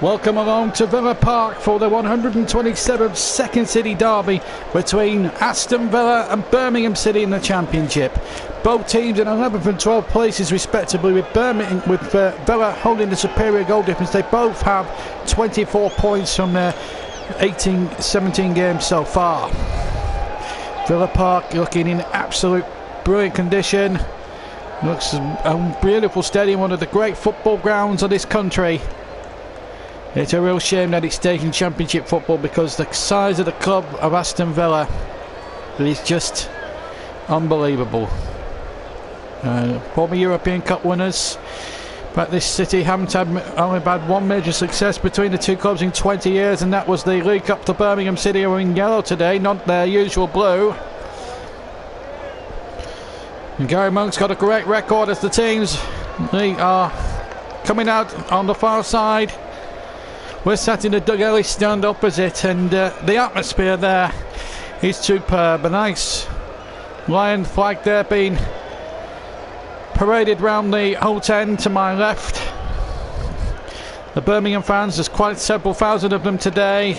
Welcome along to Villa Park for the 127th Second City derby between Aston Villa and Birmingham City in the Championship. Both teams in 11th and 12th places respectively, with Villa holding the superior goal difference. They both have 24 points from their 17 games so far. Villa Park looking in absolute brilliant condition. Looks a beautiful stadium, one of the great football grounds of this country. It's a real shame that it's taking Championship football, because the size of the club of Aston Villa is just unbelievable. Former European Cup winners, but this city haven't only had one major success between the two clubs in 20 years, and that was the League Cup to Birmingham City, who are in yellow today, not their usual blue. And Gary Monk's got a great record as the teams. They are coming out on the far side. We're sat in the Doug Ellis stand opposite, and the atmosphere there is superb. A nice lion flag there being paraded round the Holt End to my left. The Birmingham fans, there's quite several thousand of them today.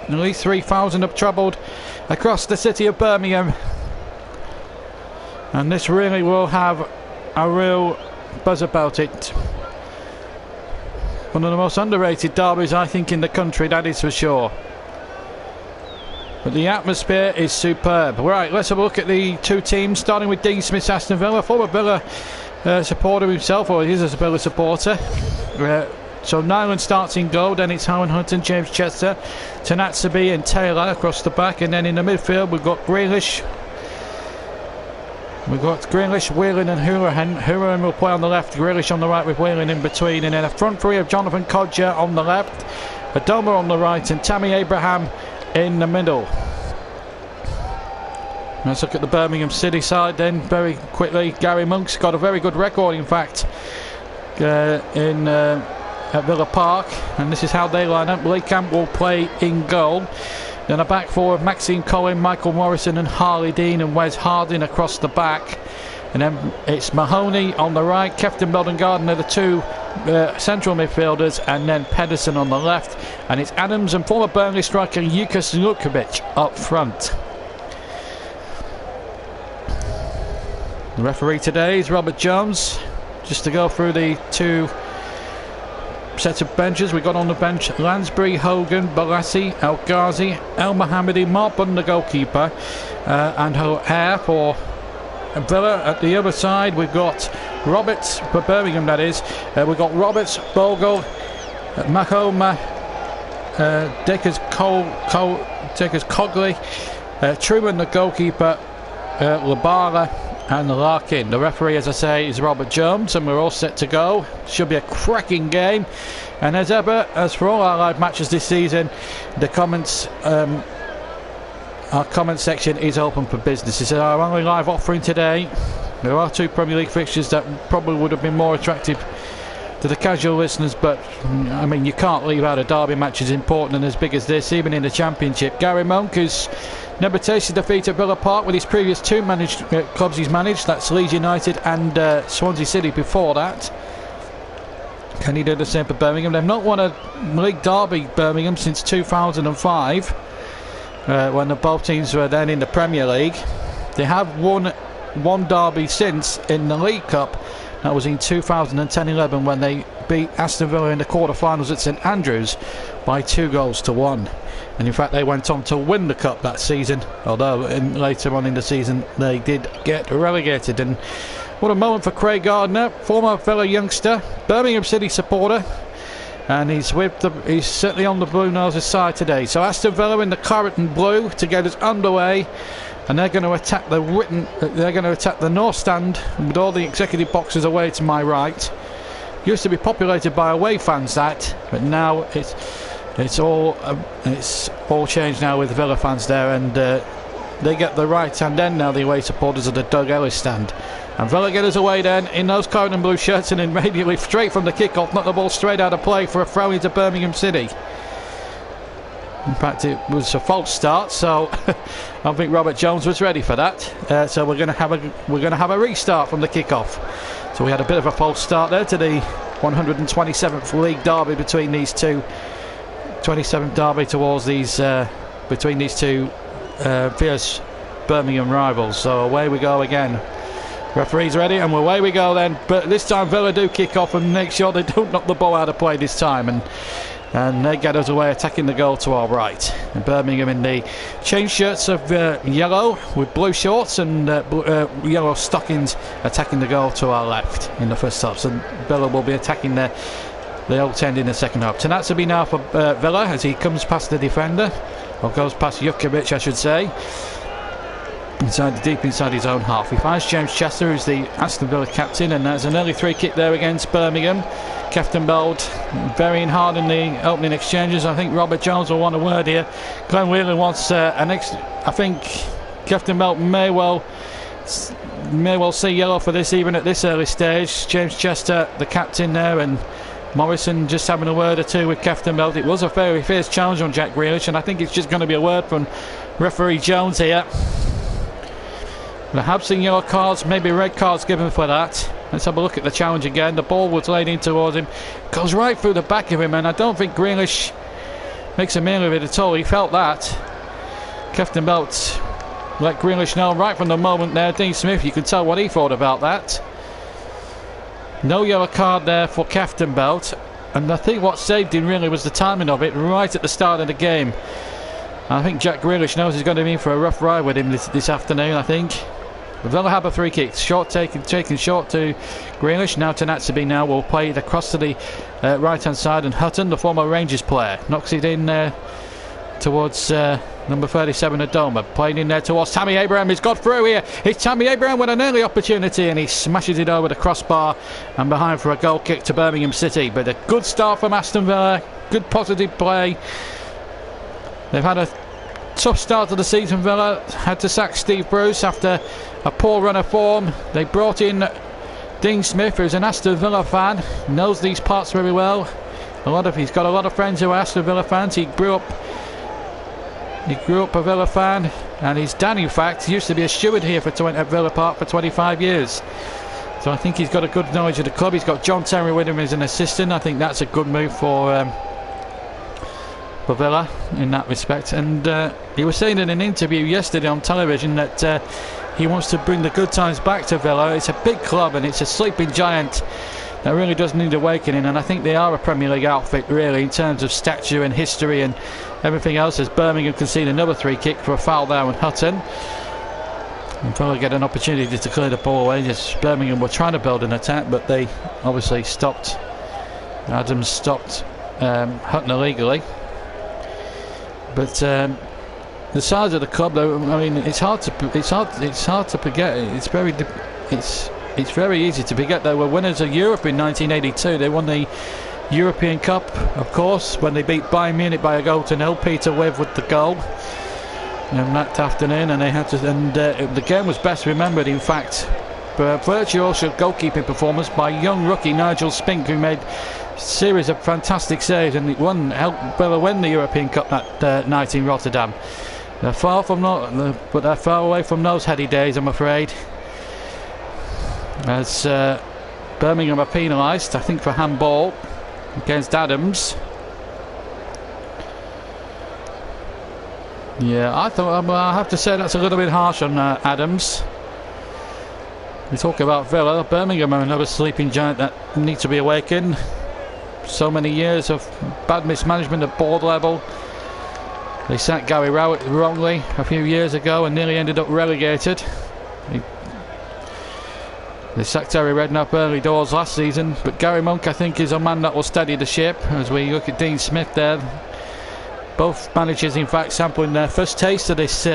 At least 3,000 have travelled across the city of Birmingham. And this really will have a real buzz about it. One of the most underrated derbies, I think, in the country, that is for sure. But the atmosphere is superb. Right, let's have a look at the two teams, starting with Dean Smith's Aston Villa, former Villa supporter himself, or he is a Villa supporter. So Nyland starts in goal, then it's Howard Hunt and James Chester, Tanatsabi and Taylor across the back, and then in the midfield we've got Grealish. We've got Grealish, Whelan and Hurahan. Hurahan will play on the left, Grealish on the right with Whelan in between, and then a front three of Jonathan Kodja on the left, Adoma on the right and Tammy Abraham in the middle. Let's look at the Birmingham City side then very quickly. Gary Monk's got a very good record, in fact, at Villa Park, and this is how they line up. Lee Camp will play in goal. Then a back four of Maxine Collin, Michael Morrison and Harley Dean and Wes Harding across the back. And then it's Mahoney on the right, Kefton Belden Gardner, the two central midfielders, and then Pedersen on the left. And it's Adams and former Burnley striker Jukas Lukovic up front. The referee today is Robert Jones. Just to go through the two set of benches, we got on the bench Lansbury, Hogan, Balassi, El Ghazi, El Mohammadi, Mark Bunn the goalkeeper, and O'Hare for Villa. At the other side we've got Roberts, for Birmingham that is, we've got Roberts, Bogle, Mahoma, Deckers Cogley, Truman the goalkeeper, Labara and Larkin. The referee, as I say, is Robert Jones, and we're all set to go. Should be a cracking game. And as ever, as for all our live matches this season, the comments, our comment section is open for business. This is our only live offering today. There are two Premier League fixtures that probably would have been more attractive to the casual listeners, but I mean, you can't leave out a derby match as important and as big as this, even in the Championship. Gary Monk, who's never tasted defeat at Villa Park with his previous two clubs he's managed. That's Leeds United and Swansea City before that. Can he do the same for Birmingham? They've not won a league derby, Birmingham, since 2005, when both teams were then in the Premier League. They have won one derby since in the League Cup. That was in 2010-11 when they beat Aston Villa in the quarter-finals at St Andrews by 2-1. And in fact they went on to win the cup that season, although later on in the season they did get relegated. And what a moment for Craig Gardner, former Villa youngster, Birmingham City supporter, and he's certainly on the Blue Noses side today. So Aston Villa in the claret and blue to get us underway, and they're going to attack the north stand with all the executive boxes away to my right. Used to be populated by away fans, that, but now it's all changed now with Villa fans there, and they get the right hand end now, the away supporters of the Doug Ellis stand. And Villa get us away then in those claret and blue shirts, and immediately straight from the kick-off knock the ball straight out of play for a throw into Birmingham City. In fact, it was a false start, so I don't think Robert Jones was ready for that. So we're going to have a restart from the kick-off. So we had a bit of a false start there to the 127th league derby between these two. 27th derby towards these between these two fierce Birmingham rivals. So away we go again. Referee's ready, and away we go then. But this time Villa do kick off and make sure they don't knock the ball out of play this time, and they get us away, attacking the goal to our right. And Birmingham in the change shirts of yellow with blue shorts and yellow stockings, attacking the goal to our left in the first half. So Villa will be attacking the old end in the second half. Tanatsubi now for Villa as he comes past the defender, or goes past Jukovic, I should say, deep inside his own half. He finds James Chester, who's the Aston Villa captain, and there's an early free kick there against Birmingham. Captain Bold burying hard in the opening exchanges. I think Robert Jones will want a word here. Glenn Whelan wants I think Captain Bold may well see yellow for this, even at this early stage. James Chester, the captain there, and Morrison just having a word or two with Captain Bold. It was a very fierce challenge on Jack Grealish, and I think it's just going to be a word from referee Jones here. Perhaps in yellow cards, maybe red cards given for that. Let's have a look at the challenge again. The ball was laid in towards him, goes right through the back of him, and I don't think Grealish makes a meal of it at all. He felt that. Captain Belt let Grealish know right from the moment there. Dean Smith, you can tell what he thought about that. No yellow card there for Captain Belt, and I think what saved him really was the timing of it right at the start of the game. I think Jack Grealish knows he's going to be in for a rough ride with him this afternoon, I think. Villa have a free kick, taken short to Grealish. Now Tanatsubi will play it across to the right hand side, and Hutton, the former Rangers player, knocks it in towards number 37 Adoma, playing in there towards Tammy Abraham. He's got through here. It's Tammy Abraham with an early opportunity, and he smashes it over the crossbar and behind for a goal kick to Birmingham City. But a good start from Aston Villa, good positive play. They've had a tough start to the season. Villa had to sack Steve Bruce after a poor run of form. They brought in Dean Smith, who's an Aston Villa fan, knows these parts very well. He's got a lot of friends who are Aston Villa fans. He grew up a Villa fan, and his dad, in fact, used to be a steward here at Villa Park for 25 years. So I think he's got a good knowledge of the club. He's got John Terry with him as an assistant. I think that's a good move for Villa in that respect. And he was saying in an interview yesterday on television that he wants to bring the good times back to Villa. It's a big club, and it's a sleeping giant that really does need awakening, and I think they are a Premier League outfit really in terms of stature and history and everything else, as Birmingham concede another free kick for a foul there on Hutton, and probably get an opportunity to clear the ball away. As Birmingham were trying to build an attack, but they obviously stopped. Adams stopped Hutton illegally. But the size of the club, though, I mean, it's hard to forget. It's very easy to forget they were winners of Europe in 1982. They won the European Cup, of course, when they beat Bayern Munich by a goal to nil. Peter Wiv with the goal that afternoon, and they had to. And the game was best remembered, in fact, for a virtuoso goalkeeping performance by young rookie Nigel Spink, who made a series of fantastic saves, and it helped Villa win the European Cup that night in Rotterdam. They're far away from those heady days, I'm afraid. As Birmingham are penalised, I think, for handball against Adams. Yeah, I have to say that's a little bit harsh on Adams. We talk about Villa. Birmingham are another sleeping giant that needs to be awakened. So many years of bad mismanagement at board level. They sacked Gary Rowett wrongly a few years ago and nearly ended up relegated. They sacked Terry Redknapp early doors last season, but Gary Monk, I think, is a man that will steady the ship. As we look at Dean Smith there, both managers, in fact, sampling their first taste of this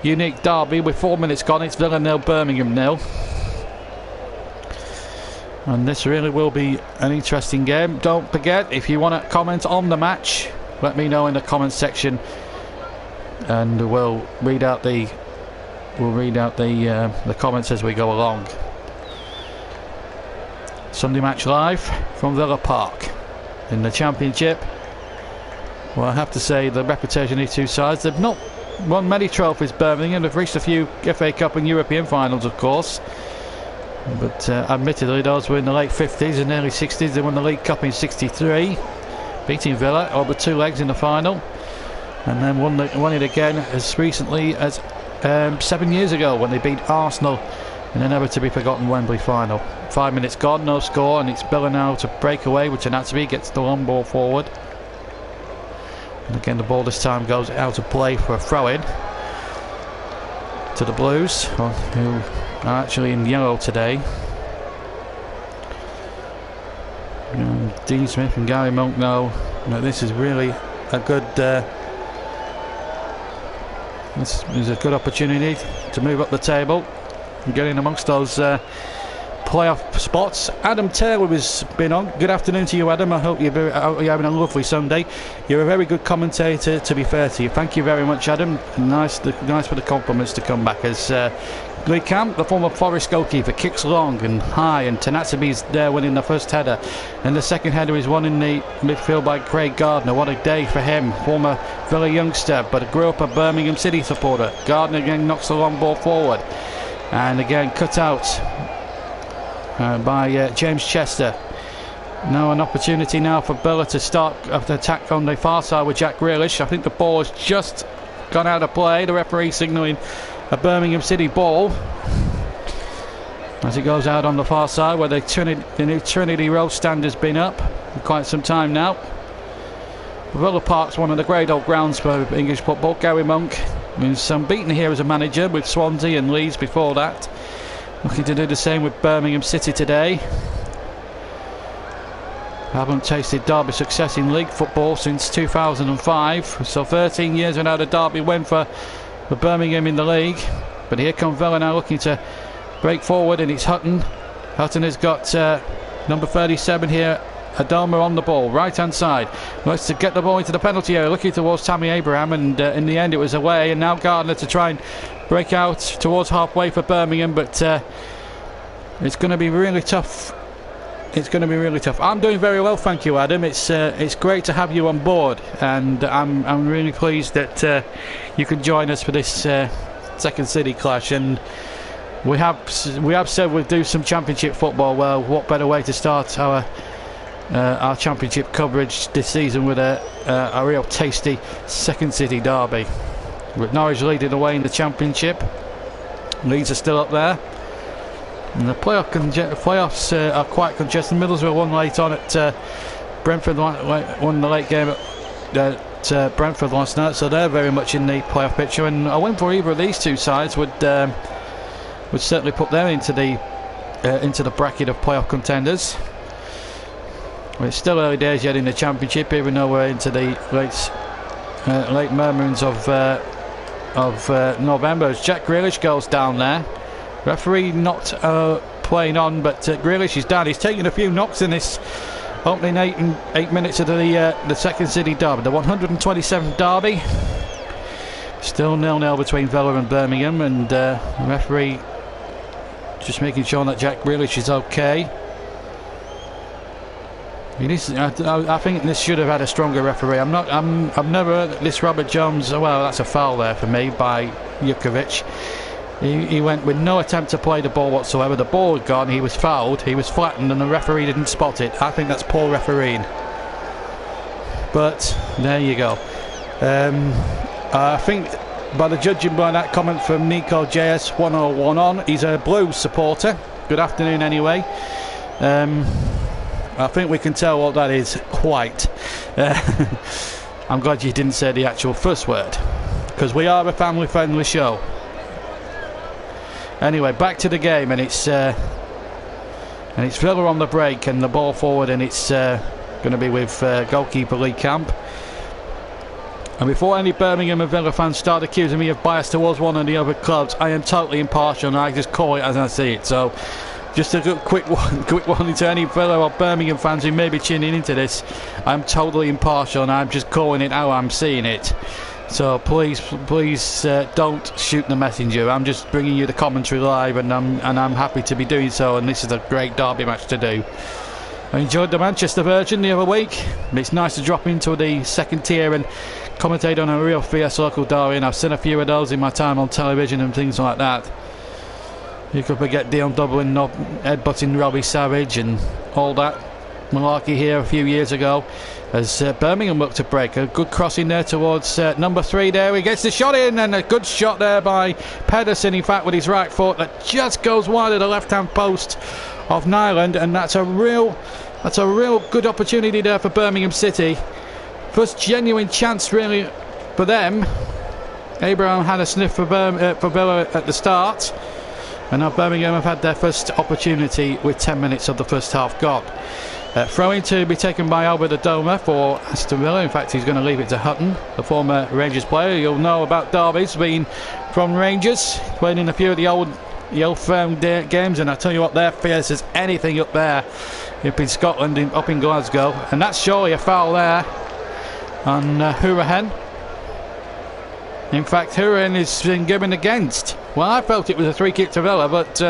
unique derby. With 4 minutes gone, it's Villa 0, Birmingham 0. And this really will be an interesting game. Don't forget, if you want to comment on the match, let me know in the comments section, and we'll read out the comments as we go along. Sunday Match Live from Villa Park in the Championship. Well, I have to say, the reputation of these two sides, they've not won many trophies, Birmingham. They've reached a few FA Cup and European finals, of course, But admittedly, those were in the late 50s and early 60s. They won the League Cup in '63, beating Villa over 2 legs in the final, and then won it again as recently as 7 years ago when they beat Arsenal in a never-to-be-forgotten Wembley final. 5 minutes gone, no score, and it's Villa now to break away, which Tanatsubi gets the long ball forward. And again, the ball this time goes out of play for a throw-in to the Blues, who are actually in yellow today. Dean Smith and Gary Monk know that this is really a good this is a good opportunity to move up the table and get in amongst those playoff spots. Adam Taylor has been on. Good afternoon to you, Adam. I hope you're having a lovely Sunday. You're a very good commentator, to be fair to you. Thank you very much, Adam. Nice for the compliments to come back. As Lee Camp, the former Forest goalkeeper, kicks long and high, and Tanatsubi's there winning the first header, and the second header is won in the midfield by Craig Gardner. What a day for him, former Villa youngster, but grew up a Birmingham City supporter. Gardner again knocks the long ball forward, and again cut out by James Chester. Now an opportunity now for Villa to start the attack on the far side with Jack Grealish. I think the ball has just gone out of play. The referee signalling a Birmingham City ball as it goes out on the far side where the new Trinity Road stand has been up for quite some time now. Villa Park's one of the great old grounds for English football. Gary Monk is unbeaten here as a manager with Swansea and Leeds before that. Looking to do the same with Birmingham City today. Haven't tasted Derby success in league football since 2005, so 13 years without a Derby win for Birmingham in the league. But here come Villa now looking to break forward, and it's Hutton. Hutton has got number 37 here, Adama, on the ball, right hand side. Wants to get the ball into the penalty area, looking towards Tammy Abraham, and in the end it was away. And now Gardner to try and break out towards halfway for Birmingham, but it's going to be really tough. It's going to be really tough. I'm doing very well, thank you, Adam. It's great to have you on board, and I'm really pleased that you can join us for this second city clash. And we have said we'll do some championship football. Well, what better way to start our championship coverage this season with a real tasty second city derby, with Norwich leading the way in the championship. Leeds are still up there, and the playoffs are quite congested. Middlesbrough won late on at Brentford, won the late game at Brentford last night, so they're very much in the playoff picture. And a win for either of these two sides would certainly put them into the bracket of playoff contenders. Well, it's still early days yet in the championship, even though we're into the late murmurings of November. As Jack Grealish goes down there, referee not playing on, but Grealish is down. He's taken a few knocks in this opening 8 minutes of the second city derby, the 127th derby. Still 0-0 between Villa and Birmingham, and the referee just making sure that Jack Grealish is okay. I think this should have had a stronger referee. I've never heard this Robert Jones. Well, that's a foul there for me by Jukovic. He went with no attempt to play the ball whatsoever. The ball had gone, he was fouled, he was flattened, and the referee didn't spot it. I think that's poor refereeing. But there you go. I think by the judging by that comment from Nico JS 101 on, he's a Blues supporter. Good afternoon anyway. I think we can tell what that is, white. I'm glad you didn't say the actual first word, because we are a family friendly show. Anyway, back to the game, and it's Villa on the break and the ball forward, and it's going to be with goalkeeper Lee Camp. And before any Birmingham and Villa fans start accusing me of bias towards one or the other clubs, I am totally impartial, and I just call it as I see it. So just a quick warning to any Villa or Birmingham fans who may be tuning into this. I'm totally impartial, and I'm just calling it how I'm seeing it. So please don't shoot the messenger. I'm just bringing you the commentary live, and I'm happy to be doing so. And this is a great derby match to do. I enjoyed the Manchester version the other week. It's nice to drop into the second tier and commentate on a real fierce local derby, and I've seen a few of those in my time on television and things like that. You could forget Dion Dublin headbutting Robbie Savage and all that malarkey here a few years ago, as Birmingham look to break. A good crossing there towards number 3 there. He gets the shot in, and a good shot there by Pedersen, in fact, with his right foot, that just goes wide of the left-hand post of Nyland, and that's a real good opportunity there for Birmingham City. First genuine chance really for them. Abraham had a sniff for Villa at the start, and now Birmingham have had their first opportunity with 10 minutes of the first half gone. Throw-in to be taken by Albert Adoma for Aston Villa. In fact, he's going to leave it to Hutton, the former Rangers player. You'll know about Derby's been from Rangers, playing in a few of the old firm games, and I tell you what, they're fierce as anything up there up in Scotland, up in Glasgow. And that's surely a foul there on Hourihan. In fact, Hourihan is been given against. Well, I felt it was a free kick to Villa, but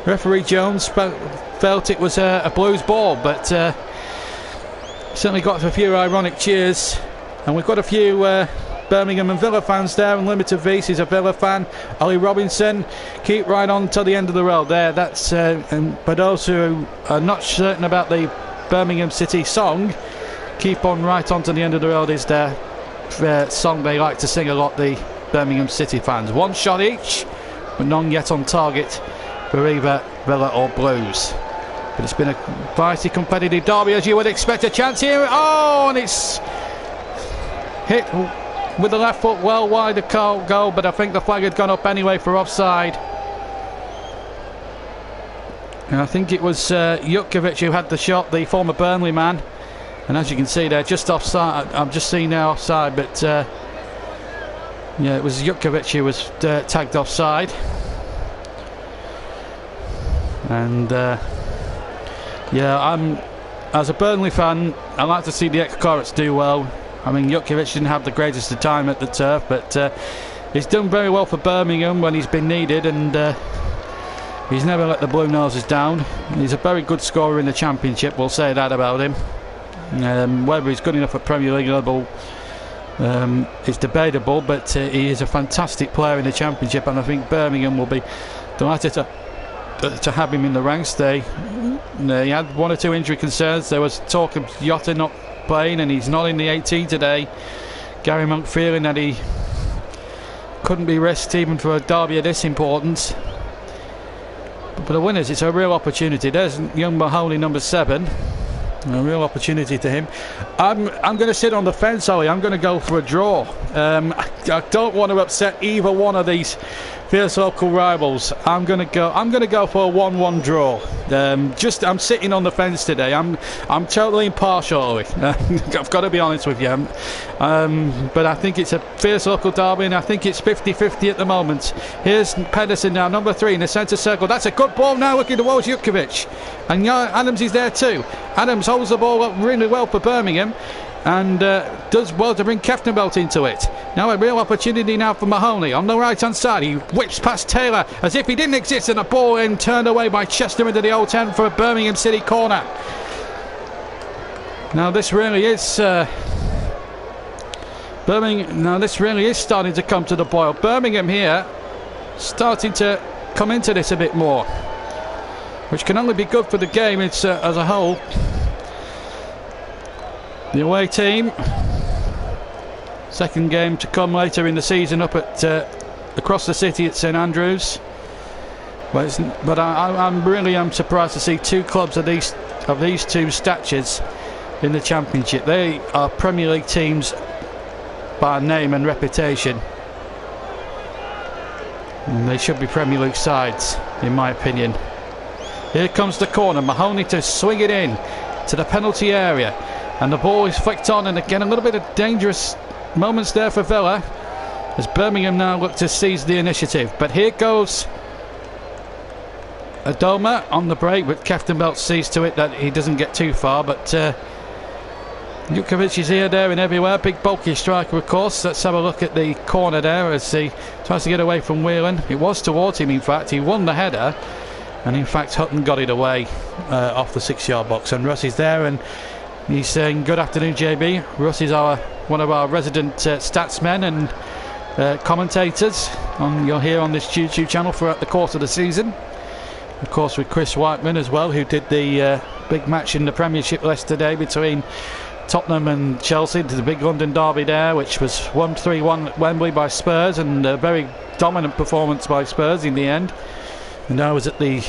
referee Jones felt it was a Blues ball, but certainly got a few ironic cheers. And we've got a few Birmingham and Villa fans there, and Limited Beast is a Villa fan. Ollie Robinson, keep right on to the end of the road there. That's and for those who are not certain about the Birmingham City song, keep on right on to the end of the road is their song they like to sing a lot, the Birmingham City fans. One shot each, but none yet on target for either Villa or Blues. But it's been a feisty competitive derby, as you would expect. A chance here, oh, and it's hit with the left foot well wide of goal, but I think the flag had gone up anyway for offside. And I think it was Jutkiewicz who had the shot, the former Burnley man. And as you can see there, just offside. I'm just seeing now offside, but yeah, it was Jutkiewicz who was tagged offside. And yeah, as a Burnley fan, I like to see the ex-Corets do well. I mean, Jutkiewicz didn't have the greatest of time at the turf, but he's done very well for Birmingham when he's been needed, and he's never let the Blue Noses down. He's a very good scorer in the Championship, we'll say that about him. Whether he's good enough at Premier League level is debatable, but he is a fantastic player in the Championship, and I think Birmingham will be delighted to have him in the ranks. He had 1 or 2 injury concerns. There was talk of Jota not playing, and he's not in the 18 today. Gary Monk feeling that he couldn't be risked even for a derby of this importance. But for the winners, it's a real opportunity. There's young Mahoney, number 7. A real opportunity to him. I'm going to sit on the fence, Ollie. I'm going to go for a draw. I don't want to upset either one of these fierce local rivals. I'm going to go for a 1-1 draw. I'm sitting on the fence today. I'm totally impartial, Ollie. I've got to be honest with you. But I think it's a fierce local derby, and I think it's 50-50 at the moment. Here's Pedersen now, number 3 in the centre circle. That's a good ball now, looking towards Jutkiewicz, and Adams is there too. Adams holds the ball up really well for Birmingham, and does well to bring Keftenbelt into it. Now a real opportunity now for Mahoney on the right hand side. He whips past Taylor as if he didn't exist, and a ball in turned away by Chester into the Old Town for a Birmingham City corner. Now this really is Birmingham. Now this really is starting to come to the boil. Birmingham here starting to come into this a bit more, which can only be good for the game as a whole. The away team, second game to come later in the season up at across the city at St Andrews. But I'm really surprised to see 2 clubs of these 2 statures in the Championship. They are Premier League teams by name and reputation, and they should be Premier League sides, in my opinion. Here comes the corner. Mahoney to swing it in to the penalty area, and the ball is flicked on, and again a little bit of dangerous moments there for Villa as Birmingham now look to seize the initiative. But here goes Adoma on the break, but Keftenbelt sees to it that he doesn't get too far. But Jutkiewicz is here, there and everywhere. Big bulky striker, of course. Let's have a look at the corner there as he tries to get away from Whelan. It was towards him, in fact. He won the header, and in fact Hutton got it away off the 6-yard box. And Russ is there, and he's saying good afternoon, JB. Russ is one of our resident statsmen and commentators you'll hear on this YouTube channel throughout the course of the season. of course, with Chris Whiteman as well, who did the big match in the Premiership yesterday between Tottenham and Chelsea, the big London derby there, which was won 3-1 at Wembley by Spurs, and a very dominant performance by Spurs in the end. And I was at the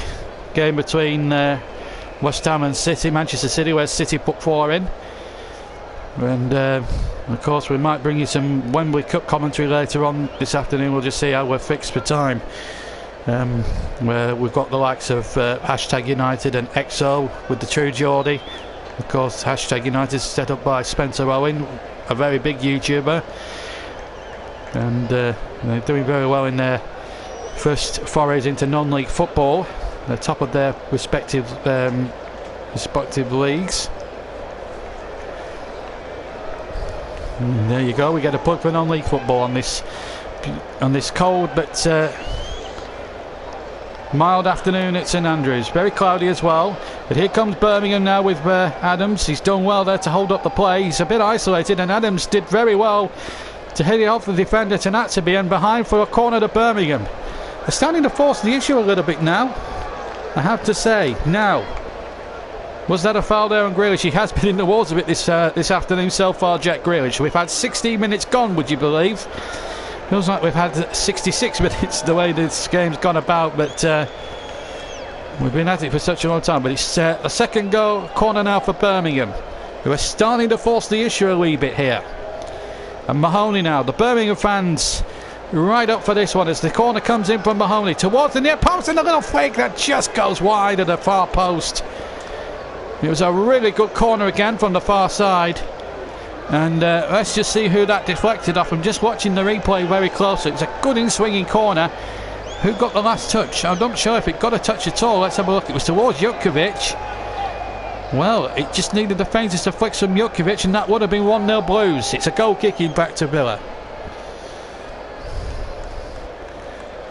game between West Ham and City, Manchester City, where City put 4 in. And of course, we might bring you some Wembley Cup commentary later on this afternoon. We'll just see how we're fixed for time. Where we've got the likes of Hashtag United and XO with the True Geordie. Of course, Hashtag United set up by Spencer Owen, a very big YouTuber, and they're doing very well in their first forays into non-league football. They're top of their respective leagues. And there you go. We get a plug for non-league football on this cold but mild afternoon at St Andrews. Very cloudy as well, but here comes Birmingham now with Adams. He's done well there to hold up the play. He's a bit isolated, and Adams did very well to hit it off the defender Tanatsubi, and behind for a corner to Birmingham. They're starting to force the issue a little bit now, I have to say. Now, was that a foul there on Grealish? He has been in the walls a bit this afternoon so far, Jack Grealish. We've had 16 minutes gone, would you believe? Feels like we've had 66 minutes the way this game's gone about, but we've been at it for such a long time. But it's a second goal corner now for Birmingham, who are starting to force the issue a wee bit here. And Mahoney now, the Birmingham fans right up for this one as the corner comes in from Mahoney towards the near post, and a little fake that just goes wide of the far post. It was a really good corner again from the far side. And let's just see who that deflected off. I'm just watching the replay very closely. It was a good in-swinging corner. Who got the last touch? I'm not sure if it got a touch at all. Let's have a look. It was towards Jutkovic. Well, it just needed the faintest of flicks from Jutkovic, and that would have been 1-0 Blues. It's a goal kicking back to Villa.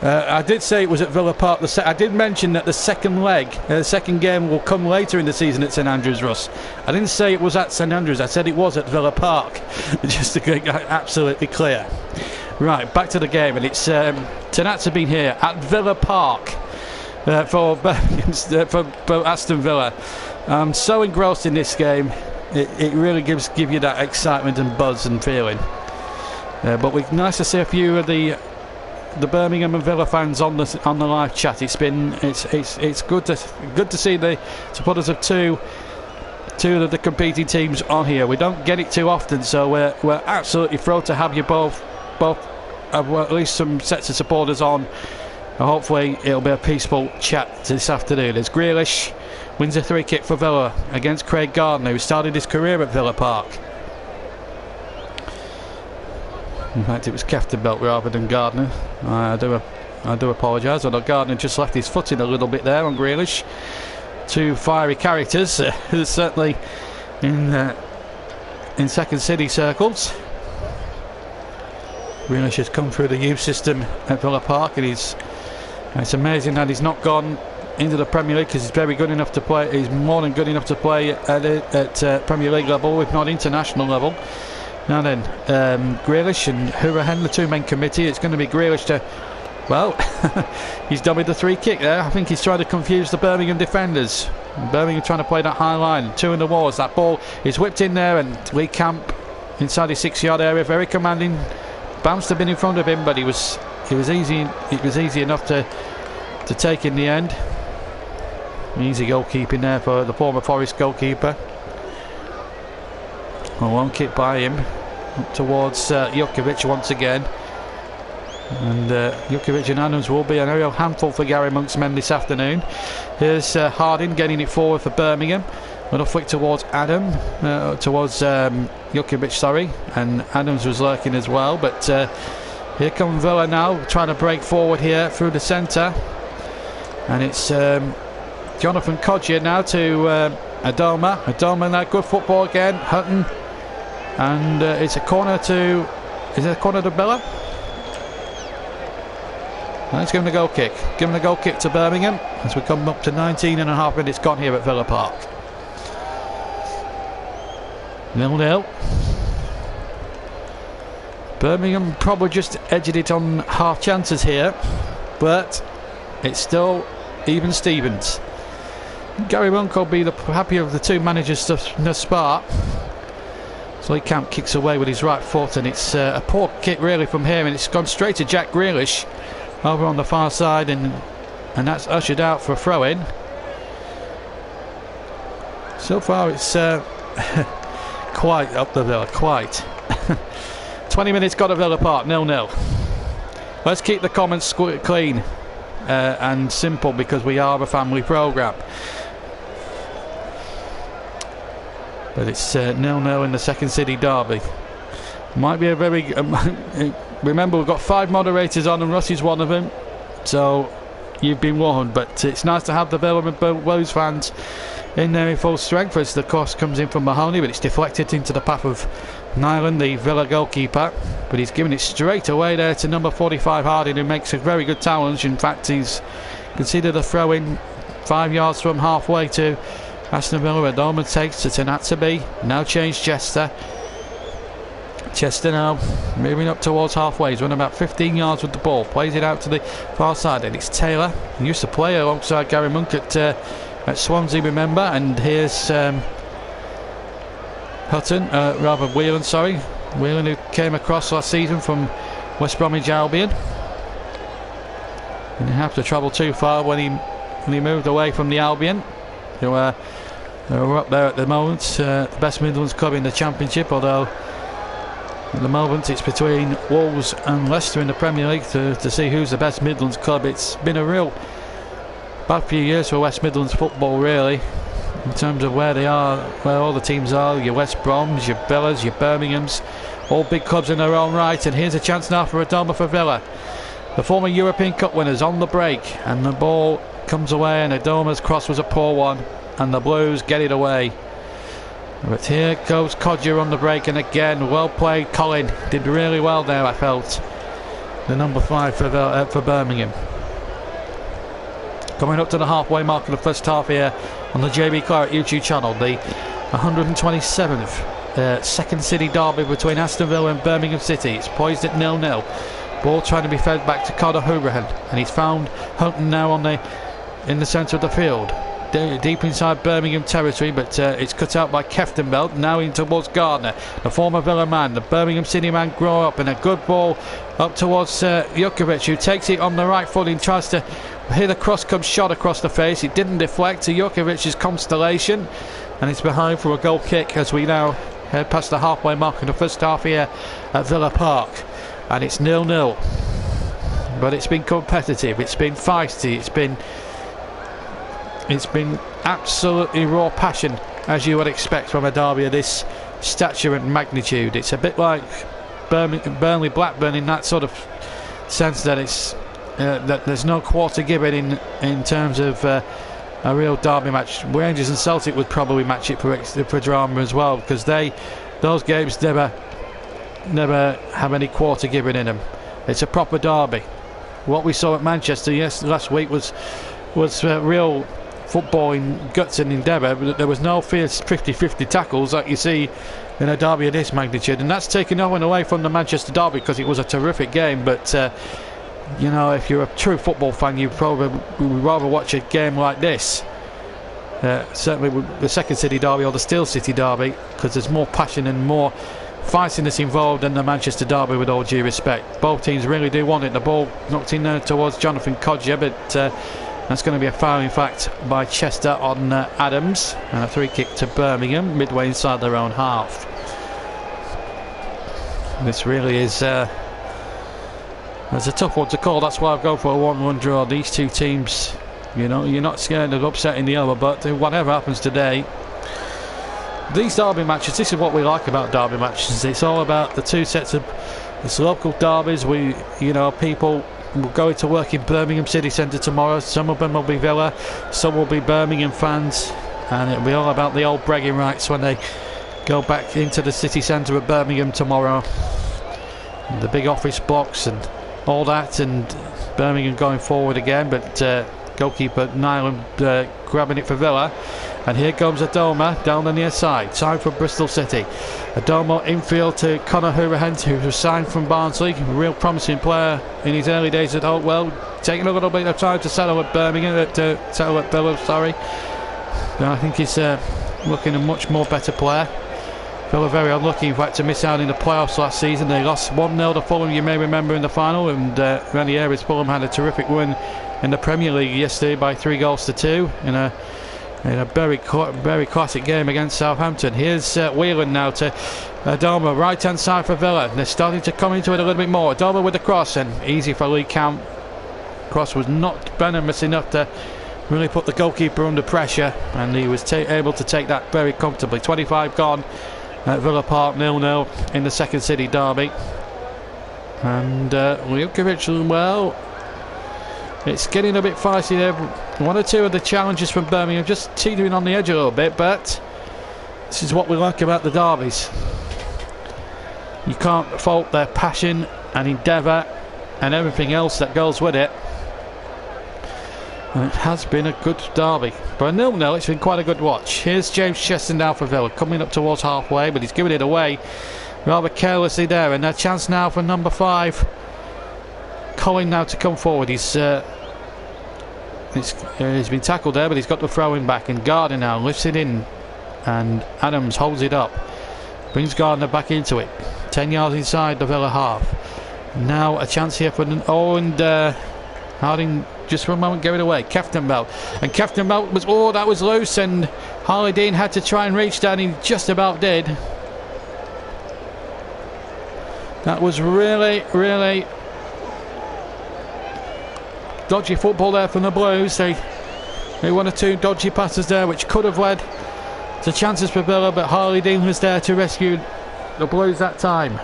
I did say it was at Villa Park. I did mention that the second leg, the second game will come later in the season at St Andrews, Russ. I didn't say it was at St Andrews. I said it was at Villa Park, just to get absolutely clear. Right, back to the game, and it's Tanatsubi here at Villa Park for Aston Villa. I'm so engrossed in this game. It really give you that excitement and buzz and feeling. But we're nice to see a few of the Birmingham and Villa fans on the live chat. It's good to see the supporters of two of the competing teams on here. We don't get it too often, so we're absolutely thrilled to have you both at least some sets of supporters on. And hopefully it'll be a peaceful chat this afternoon as Grealish wins a free kick for Villa against Craig Gardner, who started his career at Villa Park. In fact, it was Keftenbelt rather than Gardner. I do apologise, although Gardner just left his foot in a little bit there on Grealish. Two fiery characters, certainly in second city circles. Grealish has come through the youth system at Villa Park, and it's amazing that he's not gone into the Premier League, because he's very good enough to play. He's more than good enough to play at Premier League level, if not international level. Now then, Grealish and Hourahan, the two-man committee. It's going to be Grealish to... Well, he's done with the free kick there. I think he's trying to confuse the Birmingham defenders. Birmingham trying to play that high line. Two in the walls. That ball is whipped in there, and Lee Camp inside his 6-yard area. Very commanding. Bounced a bit in front of him, but it was easy enough to take in the end. Easy goalkeeping there for the former Forest goalkeeper. A long kick by him up towards Jutkovic once again, and Jutkovic and Adams will be an real handful for Gary Monk's men this afternoon. Here's Harding getting it forward for Birmingham. Little flick towards towards Jutkovic, sorry, and Adams was lurking as well. But here come Villa now, trying to break forward here through the centre, and it's Jonathan Kodja now to Adoma. Adoma now, good football again. Hutton. And it's a corner to... Is it a corner to Villa? Let's give him a goal kick. Give him a goal kick to Birmingham as we come up to 19.5 minutes gone here at Villa Park. 0-0. Birmingham probably just edged it on half chances here, but it's still even Stevens. Gary Monk will be the happier of the two managers to start. So Camp kicks away with his right foot, and it's a poor kick really from here, and it's gone straight to Jack Grealish over on the far side, and that's ushered out for a throw-in. So far it's quite up the Villa, quite. 20 minutes got to Villa Park, 0-0. Let's keep the comments clean and simple, because we are a family programme. But it's 0-0 in the Second City derby. Might be a very... remember, we've got 5 moderators on, and Rusty's one of them. So you've been warned. But it's nice to have the Villa and Blues fans in there in full strength, as the cross comes in from Mahoney, but it's deflected into the path of Nyland, the Villa goalkeeper. But he's given it straight away there to number 45 Harding, who makes a very good challenge. In fact, he's considered a throw-in 5 yards from halfway to Aston Villa. Dorman takes it, and that's to be. Now changed Chester. Chester now moving up towards halfway. He's running about 15 yards with the ball. Plays it out to the far side, and it's Taylor. He used to play alongside Gary Monk at Swansea, remember. And here's Whelan, sorry. Whelan, who came across last season from West Bromwich Albion. Didn't have to travel too far when he moved away from the Albion, who are up there at the moment, the best Midlands club in the Championship, although at the moment it's between Wolves and Leicester in the Premier League to see who's the best Midlands club. It's been a real bad few years for West Midlands football, really, in terms of where they are, where all the teams are. Your West Broms, your Villas, your Birminghams, all big clubs in their own right. And here's a chance now for Adoma for Villa, the former European Cup winners, on the break, and the ball comes away, and Adoma's cross was a poor one, and the Blues get it away. But here goes Codger on the break, and again, well played. Colin did really well there, I felt. The number 5 for Birmingham. Coming up to the halfway mark of the first half here on the JB Claret YouTube channel, the 127th Second City derby between Aston Villa and Birmingham City. It's poised at 0-0. Ball trying to be fed back to Conor Hooverhan, and he's found Houghton now in the centre of the field, deep inside Birmingham territory, but it's cut out by Keftenbelt. Now in towards Gardner, the former Villa man, the Birmingham City man, grow up, and a good ball up towards Jukovic, who takes it on the right foot and tries to hear the cross come shot across the face. It didn't deflect to Jukovic's constellation, and it's behind for a goal kick as we now head past the halfway mark in the first half here at Villa Park. And it's 0-0, but it's been competitive, it's been feisty, it's been absolutely raw passion, as you would expect from a derby of this stature and magnitude. It's a bit like Burnley Blackburn in that sort of sense, that it's that there's no quarter given in terms of a real derby match. Rangers and Celtic would probably match it for drama as well, because those games never have any quarter given in them. It's a proper derby. What we saw at Manchester last week was real footballing guts and endeavour, but there was no fierce 50-50 tackles like you see in a derby of this magnitude, and that's taken no one away from the Manchester derby, because it was a terrific game. But you know, if you're a true football fan, you probably would rather watch a game like this, certainly with the Second City derby or the Steel City derby, because there's more passion and more feistiness involved in the Manchester derby, with all due respect. Both teams really do want it. The ball knocked in there towards Jonathan Codger, but that's going to be a foul, in fact, by Chester on Adams, and a free kick to Birmingham midway inside their own half. This really is it's a tough one to call. That's why I've gone for a 1-1 draw. These two teams, you know, you're not scared of upsetting the other, but whatever happens today, these derby matches, this is what we like about derby matches. It's all about the two sets of, it's local derbies. People will go to work in Birmingham City Centre tomorrow. Some of them will be Villa, some will be Birmingham fans, and it'll be all about the old bragging rights when they go back into the city centre of Birmingham tomorrow. And the big office blocks and all that, and Birmingham going forward again. But Goalkeeper Nyland grabbing it for Villa. And here comes Adoma down the near side. Time for Bristol City. Adoma infield to Conor Hourihane, who was signed from Barnsley. A real promising player in his early days at Hopewell. Taking a little bit of time to settle at Birmingham, settle at Villa, sorry. But I think he's looking a much more better player. Villa very unlucky, in fact, to miss out in the playoffs last season. They lost 1-0 to Fulham, you may remember, in the final. And Ranieri's Fulham had a terrific win in the Premier League yesterday by 3-2 in a very classic game against Southampton. Here's Whelan now to Adoma, right hand side for Villa. They're starting to come into it a little bit more. Adoma with the cross, and easy for Lee Camp. Cross was not venomous enough to really put the goalkeeper under pressure, and he was able to take that very comfortably. 25 gone at Villa Park, 0-0 in the Second City derby. And Jukovic, well, it's getting a bit feisty there. One or two of the challenges from Birmingham just teetering on the edge a little bit, but this is what we like about the derbies. You can't fault their passion and endeavour and everything else that goes with it. And it has been a good derby. For a 0-0, it's been quite a good watch. Here's James Cheston now for Villa, coming up towards halfway, but he's giving it away rather carelessly there. And a chance now for number 5, Colin, now to come forward. He's been tackled there, but he's got the throw-in back, and Gardner now lifts it in, and Adams holds it up, brings Gardner back into it, 10 yards inside the Villa half. Now a chance here for and Harding just for a moment gave it away. Keftenbelt, and Keftenbelt was loose, and Harley Dean had to try and reach down. He just about did. That was really dodgy football there from the Blues. They 1 or 2 dodgy passes there, which could have led to chances for Villa, but Harley Dean was there to rescue the Blues that time.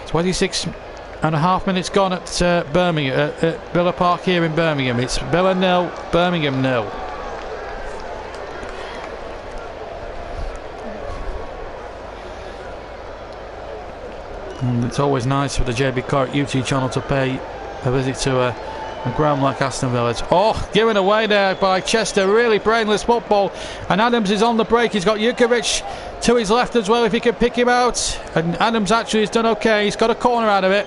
26.5 minutes gone at Birmingham, at Villa Park here in Birmingham. It's Villa 0, Birmingham 0. And it's always nice for the JB Clark YouTube channel to pay a visit to a ground like Aston Villa's. Oh, given away there by Chester. Really brainless football. And Adams is on the break. He's got Jukovic to his left as well, if he can pick him out. And Adams actually has done okay. He's got a corner out of it.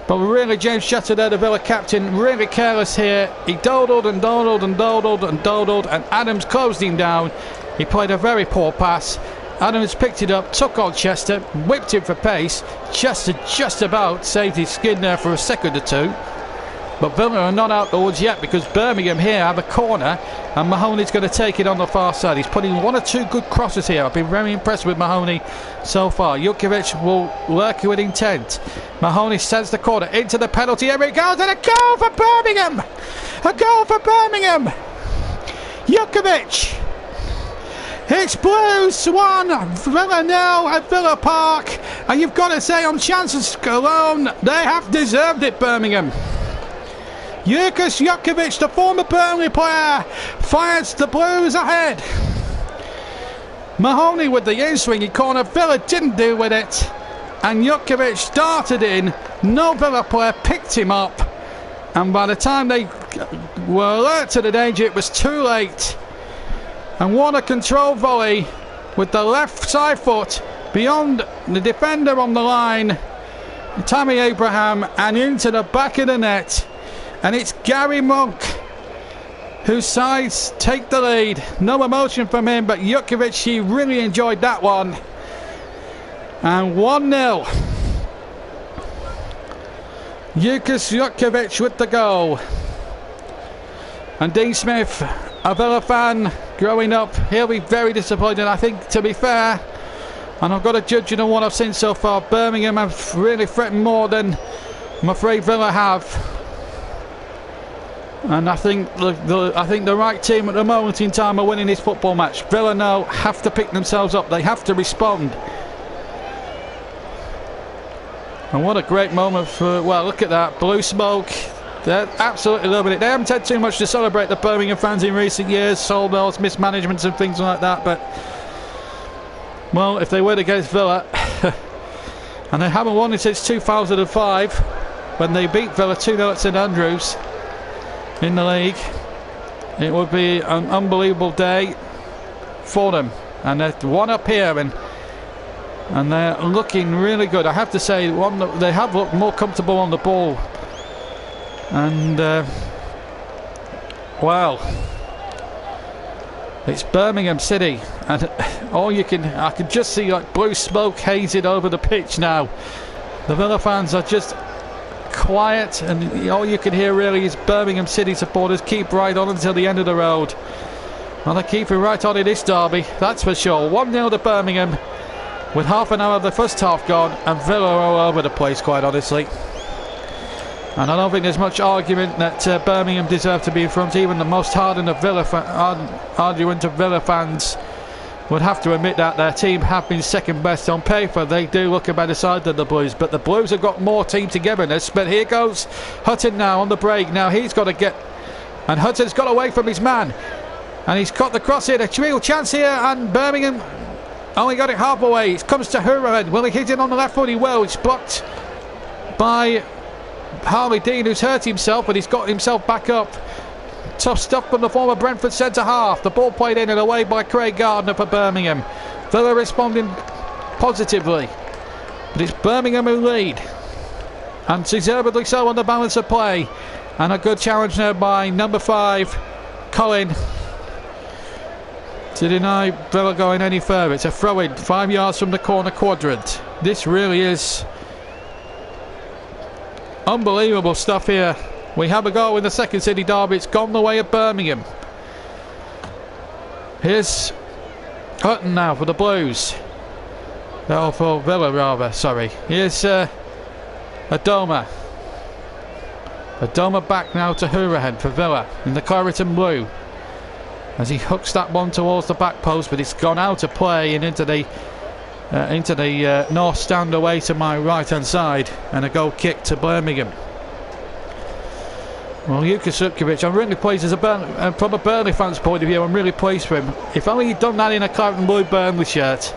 But really, James Chester there, the Villa captain, really careless here. He dawdled and dawdled and dawdled and dawdled, and Adams closed him down. He played a very poor pass. Adams picked it up, took on Chester, whipped him for pace. Chester just about saved his skin there for a second or two. But Villa are not out the woods yet, because Birmingham here have a corner, and Mahoney's going to take it on the far side. He's putting 1 or 2 good crosses here. I've been very impressed with Mahoney so far. Jukovic will lurk with intent. Mahoney sends the corner into the penalty area. It goes, and a goal for Birmingham! A goal for Birmingham! Jukovic! It's Blues 1, Villa 0 at Villa Park, and you've got to say, on chances alone, they have deserved it, Birmingham. Jurkas Jukovic, the former Burnley player, fires the Blues ahead. Mahoney with the in-swinging corner. Villa didn't do with it, and Jukovic darted in. No Villa player picked him up, and by the time they were alert to the danger, it was too late. And what a control volley with the left side foot beyond the defender on the line, Tammy Abraham, and into the back of the net. And it's Gary Monk whose sides take the lead. No emotion from him, but Jukovic, he really enjoyed that one. And 1-0. Jurkas Jukovic with the goal. And Dean Smith, a Villa fan growing up, he'll be very disappointed, I think, to be fair. And I've got to judge on what I've seen so far. Birmingham have really threatened more than I'm afraid Villa have. And I think the right team at the moment in time are winning this football match. Villa now have to pick themselves up. They have to respond. And what a great moment for, well, look at that, blue smoke. They're absolutely loving it. They haven't had too much to celebrate, the Birmingham fans, in recent years. Solbells, mismanagements and things like that. But, well, if they win against Villa, and they haven't won it since 2005, when they beat Villa 2-0 at St Andrews in the league. It would be an unbelievable day for them, and they're one up here, and they're looking really good. I have to say, they have looked more comfortable on the ball, and well, it's Birmingham City, and I can just see like blue smoke hazing over the pitch now. The Villa fans are just quiet, and all you can hear really is Birmingham City supporters keep right on until the end of the road. Well, they're keeping right on in this derby, that's for sure. 1-0 to Birmingham with half an hour of the first half gone, and Villa are all over the place, quite honestly. And I don't think there's much argument that Birmingham deserve to be in front. Even the most hardened of Villa fans would have to admit that their team have been second best on paper. They do look a better side than the Blues, but the Blues have got more team togetherness. But here goes Hutton now on the break. Now he's got to get, and Hutton's got away from his man, and he's got the cross here. A real chance here, and Birmingham only got it half away. It comes to Hurahan. Will he hit it on the left foot? He will. It's blocked by Harley Dean, who's hurt himself, but he's got himself back up. Tough stuff from the former Brentford centre half. The ball played in and away by Craig Gardner for Birmingham. Villa responding positively, but it's Birmingham who lead, and deservedly so on the balance of play. And a good challenge now by number 5, Colin, to deny Villa going any further. It's a throw-in 5 yards from the corner quadrant. This really is unbelievable stuff here. We have a goal in the second city derby. It's gone the way of Birmingham. Here's Hutton now for the Blues. Oh, for Villa rather, sorry. Here's Adoma. Adoma back now to Hurahan for Villa in the claret and blue, as he hooks that one towards the back post, but it's gone out of play and into the north stand away to my right hand side, and a goal kick to Birmingham. Well, Juka Sutkovic, I'm really pleased from a Burnley fan's point of view. I'm really pleased for him. If only he'd done that in a claret and blue Burnley shirt.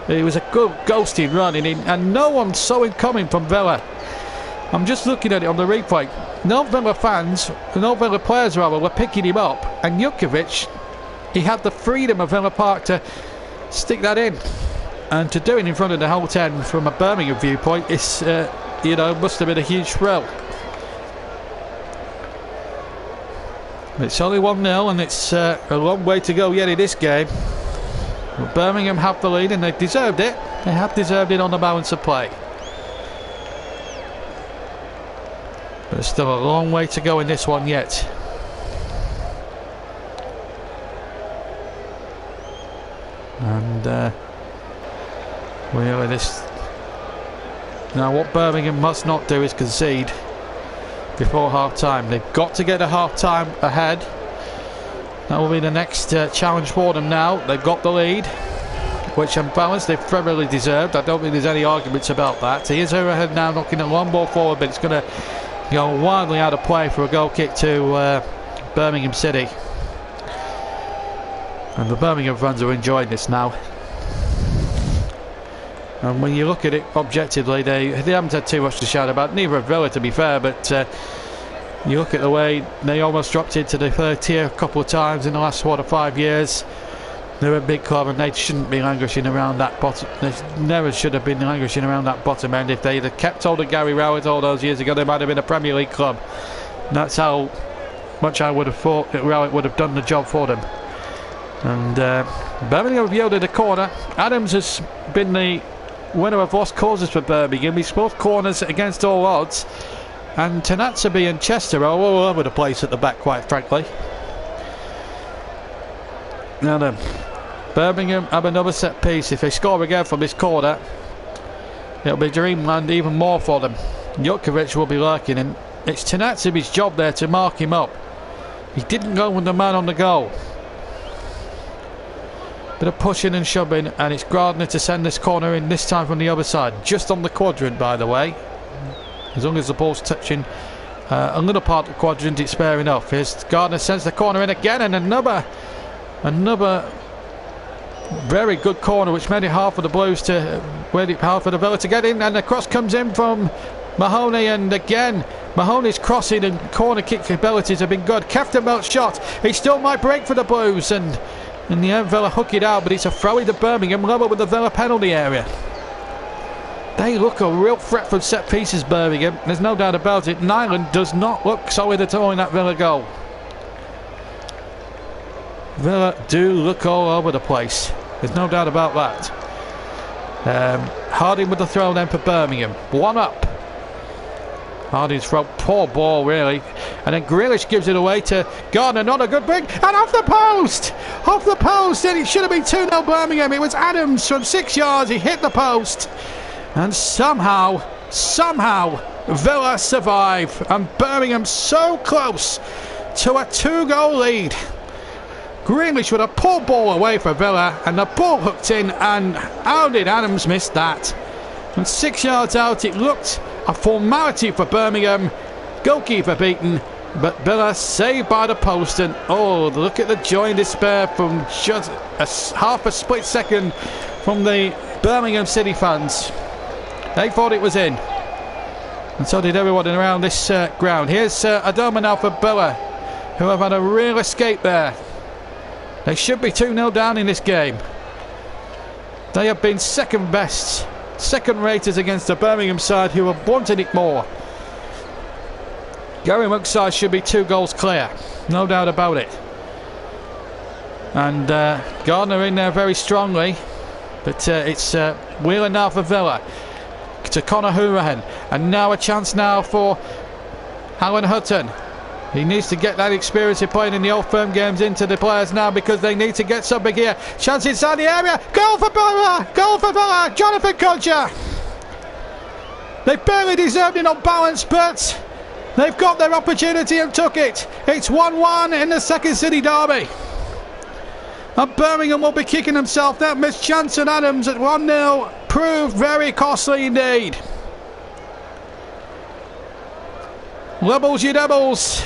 It was a good ghosting run, and no one saw him coming from Villa. I'm just looking at it on the replay. No Villa players rather, were picking him up, and Jukovic, he had the freedom of Villa Park to stick that in, and to do it in front of the whole 10 from a Birmingham viewpoint is, must have been a huge thrill. It's only 1-0, and it's a long way to go yet in this game. But Birmingham have the lead, and they deserved it. They have deserved it on the balance of play. But there's still a long way to go in this one yet. And we're this. Now, what Birmingham must not do is concede before half time. They've got to get a half time ahead. That will be the next challenge for them now. They've got the lead, which on balance they've thoroughly deserved. I don't think there's any arguments about that. Here's Hurahan now knocking a long ball forward, but it's going to go wildly out of play for a goal kick to Birmingham City. And the Birmingham fans are enjoying this now. And when you look at it objectively, they haven't had too much to shout about. Neither have Villa, to be fair, but you look at the way they almost dropped into the third tier a couple of times in the last 4 to 5 years. They're a big club, and they shouldn't be languishing around that bottom. They never should have been languishing around that bottom end. If they'd have kept hold of Gary Rowett all those years ago, they might have been a Premier League club. And that's how much I would have thought that Rowett would have done the job for them. And Birmingham have yielded a corner. Adams has been the winner of lost causes for Birmingham. He's both corners against all odds, and Tanatsaby and Chester are all over the place at the back, quite frankly. Now then, Birmingham have another set piece. If they score again from this corner, it'll be dreamland even more for them. Jukovic will be lurking, and it's Tanatsaby's job there to mark him up. He didn't go with the man on the goal. Bit of pushing and shoving, and it's Gardner to send this corner in, this time from the other side, just on the quadrant, by the way. As long as the ball's touching a little part of the quadrant, it's fair enough. Here's Gardner, sends the corner in again, and another very good corner, which made it hard for the Blues to, half for the Villa to get in, and the cross comes in from Mahoney, and again Mahoney's crossing and corner kick abilities have been good. Keftenbelt's shot, he still might break for the Blues, and in the end Villa hook it out, but it's a throw into Birmingham, level with the Villa penalty area. They look a real threat from set pieces, Birmingham, there's no doubt about it. Nyland does not look solid at all in that Villa goal. Villa do look all over the place, there's no doubt about that. Harding with the throw then for Birmingham, 1 up. Harding's throw, poor ball really, and then Grealish gives it away to Gardner, not a good bring, and off the post, and it should have been 2-0 Birmingham. It was Adams from 6 yards, he hit the post, and somehow Villa survive, and Birmingham so close to a 2-goal lead. Grealish with a poor ball away for Villa, and the ball hooked in, and how did Adams miss that? From 6 yards out, it looked a formality for Birmingham. Goalkeeper beaten, but Villa saved by the post, and oh, look at the joy and despair from just half a split second from the Birmingham City fans. They thought it was in, and so did everyone around this ground. Here's Adoma now for Villa, who have had a real escape there. They should be 2-0 down in this game. They have been second best, second raters against the Birmingham side, who have wanted it more. Gary Monk's side should be 2 goals clear, no doubt about it. And Gardner in there very strongly, but it's Wheeler now for Villa to Conor Hourihane, and now a chance now for Alan Hutton. He needs to get that experience of playing in the Old Firm games into the players now, because they need to get something here. Chance inside the area. Goal for Villa! Goal for Villa! Jonathan Kodja! They barely deserved it on balance, but they've got their opportunity and took it. It's 1-1 in the Second City derby. And Birmingham will be kicking themselves. That missed chance, and Adams at 1-0 proved very costly indeed. Levels you doubles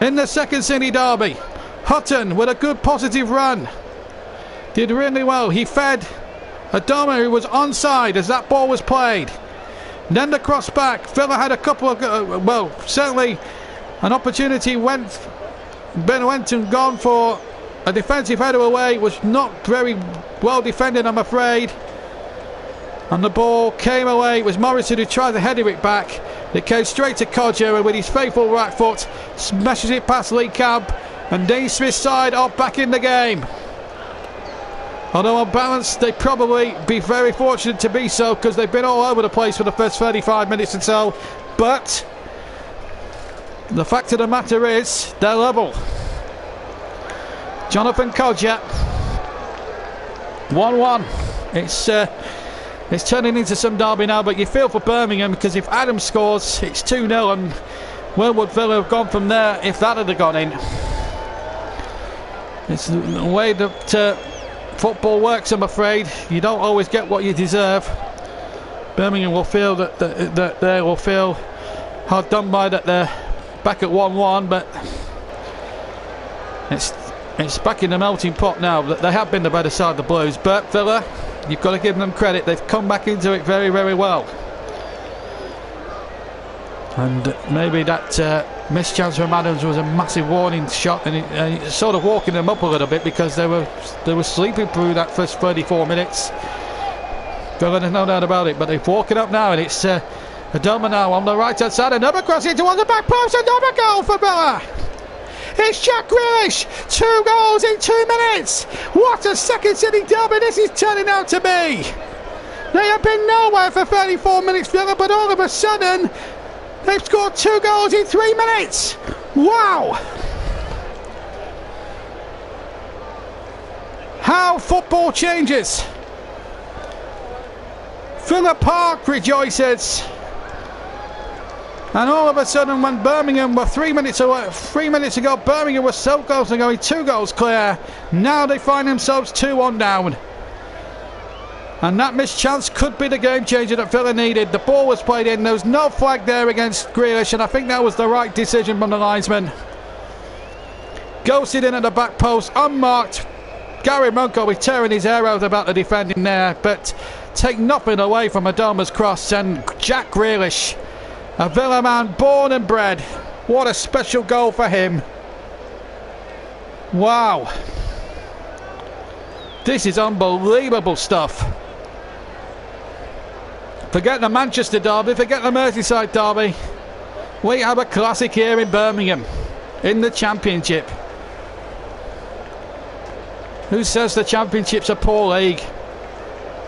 in the Second City derby. Hutton with a good positive run, did really well. He fed Adoma, who was onside as that ball was played. Then the cross back. Villa had a couple of well, certainly an opportunity went and gone for a defensive header away. It was not very well defended, I'm afraid, and the ball came away. It was Morrison who tried to header it back. It came straight to Kodja, and with his faithful right foot smashes it past Lee Camp, and Dean Smith's side are back in the game. Although on balance they'd probably be very fortunate to be so, because they've been all over the place for the first 35 minutes or so, but the fact of the matter is they're level. Jonathan Kodja, 1-1. It's turning into some derby now, but you feel for Birmingham, because if Adams scores, it's 2-0, and where would Villa have gone from there if that had gone in? It's the way that football works, I'm afraid. You don't always get what you deserve. Birmingham will feel that they will feel hard done by, that they're back at 1-1, but it's back in the melting pot now. That they have been the better side of the Blues, but Villa, you've got to give them credit. They've come back into it very, very well. And maybe that missed chance from Adams was a massive warning shot, and it's sort of walking them up a little bit, because they were sleeping through that first 34 minutes. Villa, there's no doubt about it, but they've walking up now, and it's Adoma now on the right hand side. Another cross into towards the back post. Another goal for Villa. It's Jack Grealish, 2 goals in 2 minutes. What a Second City derby this is turning out to be. They have been nowhere for 34 minutes, Villa, but all of a sudden they've scored 2 goals in 3 minutes. Wow. How football changes. Villa Park rejoices. And all of a sudden, when Birmingham were 3 minutes ago, Birmingham was so close to going 2 goals clear. Now they find themselves 2-1 down. And that missed chance could be the game changer that Villa needed. The ball was played in. There was no flag there against Grealish, and I think that was the right decision from the linesman. Ghosted in at the back post, unmarked. Gary Monk will be tearing his hair out about the defending there, but take nothing away from Adoma's cross, and Jack Grealish, a Villa man born and bred. What a special goal for him. Wow. This is unbelievable stuff. Forget the Manchester derby, forget the Merseyside derby. We have a classic here in Birmingham, in the Championship. Who says the Championship's a poor league?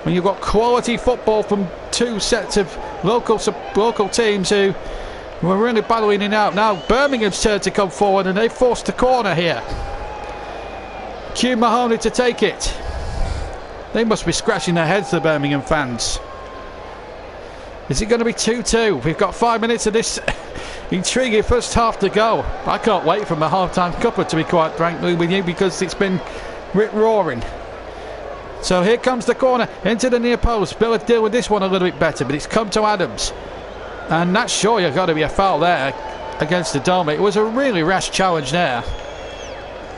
When you've got quality football from two sets of local teams who were really battling it out. Now Birmingham's turn to come forward, and they forced the corner here. Q Mahoney to take it. They must be scratching their heads, the Birmingham fans. Is it going to be 2-2? We've got 5 minutes of this intriguing first half to go. I can't wait for my half-time cuppa, to be quite frankly with you, because it's been rip-roaring. So here comes the corner into the near post. Villa deal with this one a little bit better, but it's come to Adams, and that's sure you've got to be a foul there against the Dome. It was a really rash challenge there.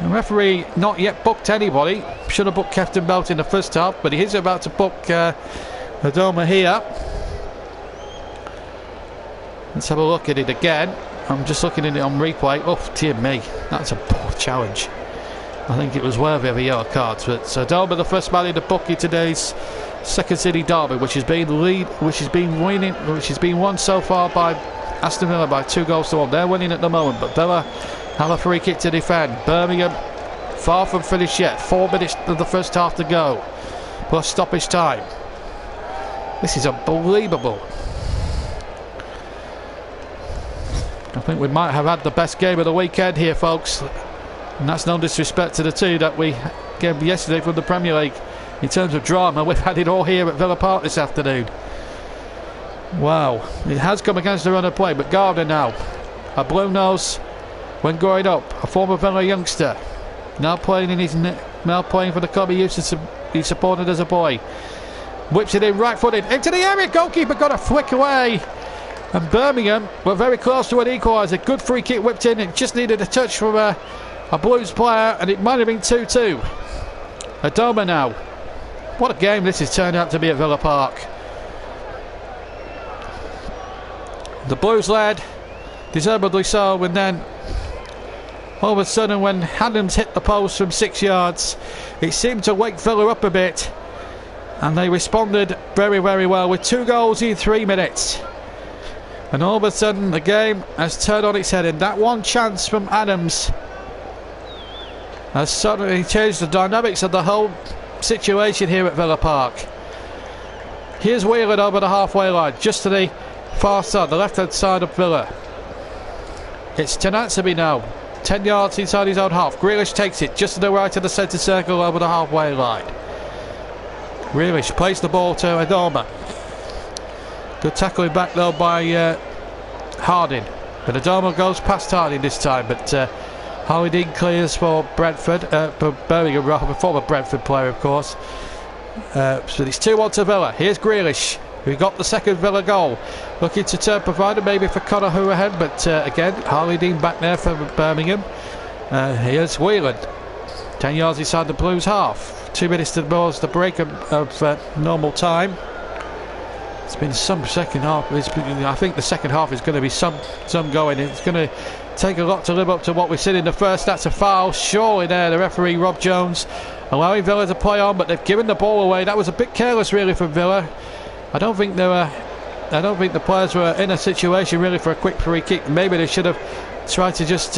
The referee not yet booked anybody. Should have booked Captain Belt in the first half, but he is about to book Adoma here. Let's have a look at it again. I'm just looking at it on replay. Oh dear me, that's a poor challenge. I think it was worthy of a yellow card. But Adoma, the first man in the book in today's Second City derby, which has been won so far by Aston Villa by 2-1. They're winning at the moment, but Villa have a free kick to defend. Birmingham far from finished yet. 4 minutes of the first half to go, plus stoppage time. This is unbelievable. I think we might have had the best game of the weekend here, folks, and that's no disrespect to the two that we gave yesterday from the Premier League. In terms of drama, we've had it all here at Villa Park this afternoon. Wow, it has come against the run of play, but Gardner now, a blue nose when growing up, a former Villa youngster, now playing for the club he supported as a boy. Whips it in right-footed into the area. Goalkeeper got a flick away, and Birmingham were very close to an equaliser. Good free kick whipped in. It just needed a touch from a Blues player, and it might have been 2-2. Adoma now. What a game this has turned out to be at Villa Park. The Blues led, deservedly so, and then all of a sudden when Adams hit the post from 6 yards, it seemed to wake Villa up a bit, and they responded very, very well with 2 goals in 3 minutes. And all of a sudden the game has turned on its head, and that one chance from Adams has suddenly changed the dynamics of the whole situation here at Villa Park. Here's Whelan over the halfway line, just to the far side, the left hand side of Villa. It's Tenatsabi now, 10 yards inside his own half. Grealish takes it just to the right of the centre circle over the halfway line. Grealish plays the ball to Adoma. Good tackling back though by Harding, but Adoma goes past Harding this time, but Harley Dean clears for Brentford, for Birmingham, rather, former Brentford player of course. So it's 2-1 to Villa. Here's Grealish, who got the second Villa goal, looking to turn provider maybe for Conor Hurahan, but again Harley Dean back there for Birmingham. Here's Whelan, 10 yards inside the Blues half. 2 minutes to the break of normal time. It's been some second half. I think the second half is going to be some going. It's going to take a lot to live up to what we've seen in the first. That's a foul surely there. The referee Rob Jones allowing Villa to play on, but they've given the ball away. That was a bit careless really from Villa. I don't think the players were in a situation really for a quick free kick. Maybe they should have tried to just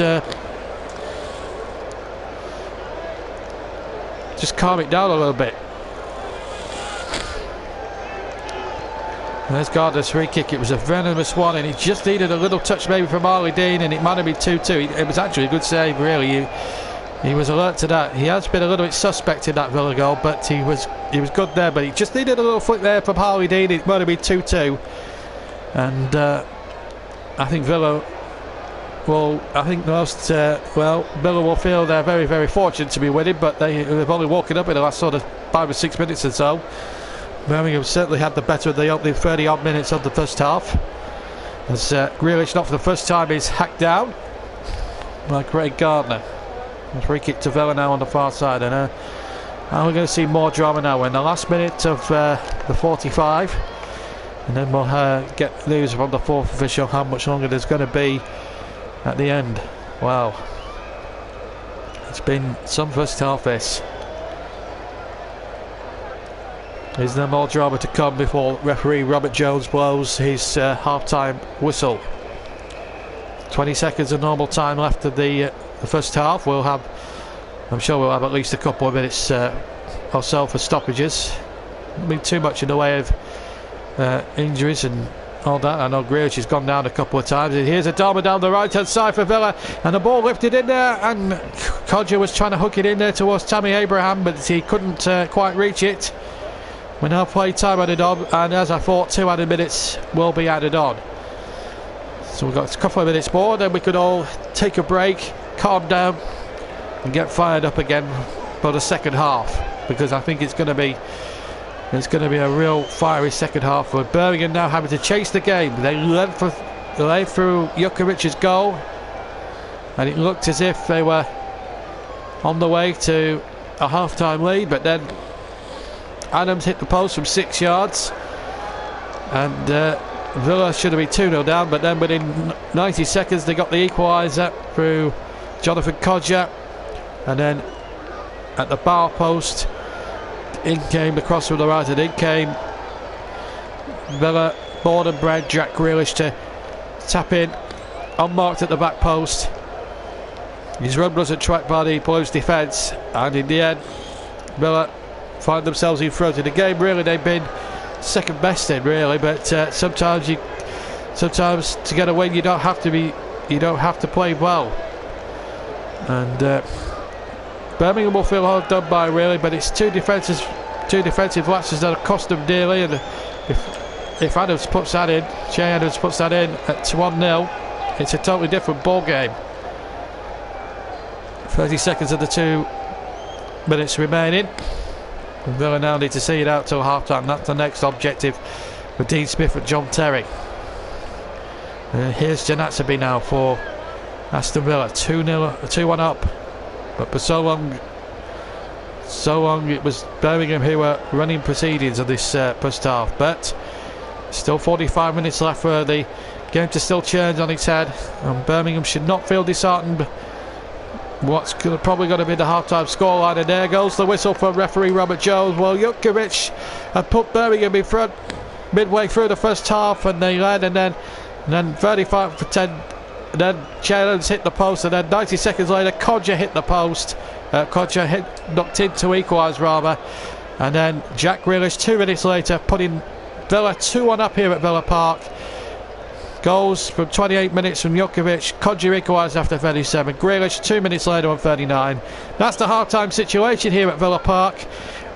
calm it down a little bit. There's Gardner's free kick. It was a venomous one, and he just needed a little touch maybe from Harley Dean, and it might have been 2-2. It was actually a good save really. He was alert to that. He has been a little bit suspect in that Villa goal, but he was good there, but he just needed a little flick there from Harley Dean. It might have been 2-2, and I think Villa will, Villa will feel they're very, very fortunate to be winning, but they've only woken up in the last sort of 5 or 6 minutes or so. Birmingham certainly had the better of the opening 30 odd minutes of the first half, as Grealish, not for the first time, is hacked down by Craig Gardner. A free kick to Villa now on the far side, and And we're going to see more drama now. We're in the last minute of the 45. And then we'll get news from the fourth official how much longer there's going to be at the end. Wow. It's been some first half this. Is there more drama to come before referee Robert Jones blows his half-time whistle? 20 seconds of normal time left of the first half. I'm sure we'll have at least a couple of minutes or so for stoppages. Not been too much in the way of injuries and all that. I know Grealish has gone down a couple of times. Here's a Dharma down the right hand side for Villa, and the ball lifted in there, and Kodja was trying to hook it in there towards Tammy Abraham, but he couldn't quite reach it. We now play time added on, and as I thought, 2 added minutes will be added on. So we've got a couple of minutes more, then we could all take a break, calm down, and get fired up again for the second half, because I think it's going to be a real fiery second half. For Birmingham now having to chase the game. They led through Jukovic's goal, and it looked as if they were on the way to a half-time lead, but then Adams hit the post from 6 yards, and Villa should have been 2-0 down, but then within 90 seconds they got the equaliser through Jonathan Kodja, and then at the bar post in came the cross from the right, and in came Villa born and bred Jack Grealish to tap in unmarked at the back post. His run wasn't tracked by the Blues defence, and in the end Villa find themselves in front of the game. Really, they've been second best in, really, but sometimes to get a win you don't have to play well, and Birmingham will feel hard done by, really, but it's two defensive lapses that have cost them dearly, and if Adams puts that in, Jay Adams puts that in at 1-0, it's a totally different ball game. 30 seconds of the 2 minutes remaining. Villa now need to see it out till half time. That's the next objective for Dean Smith and John Terry. Here's Janatsaby now for Aston Villa, 2-1 up, but for so long it was Birmingham who were running proceedings of this first half. But still 45 minutes left for the game to still change on its head, and Birmingham should not feel disheartened. What's probably going to be the half-time scoreline, and there goes the whistle from referee Robert Jones. Well, Jukovic had put Birmingham in front midway through the first half, and they led, and then 35 for 10, and then Chalens hit the post, and then 90 seconds later Kodja hit the post. Knocked in to equalise rather, and then Jack Grealish 2 minutes later putting Villa 2-1 up here at Villa Park. Goals from 28 minutes from Jukovic. Kodja equalised after 37. Grealish 2 minutes later on 39. That's the half-time situation here at Villa Park.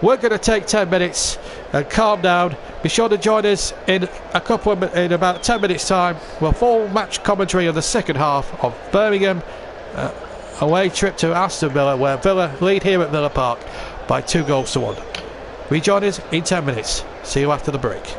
We're going to take 10 minutes and calm down. Be sure to join us in about 10 minutes time. We'll full match commentary of the second half of Birmingham away trip to Aston Villa, where Villa lead here at Villa Park by 2-1. Rejoin us in 10 minutes. See you after the break.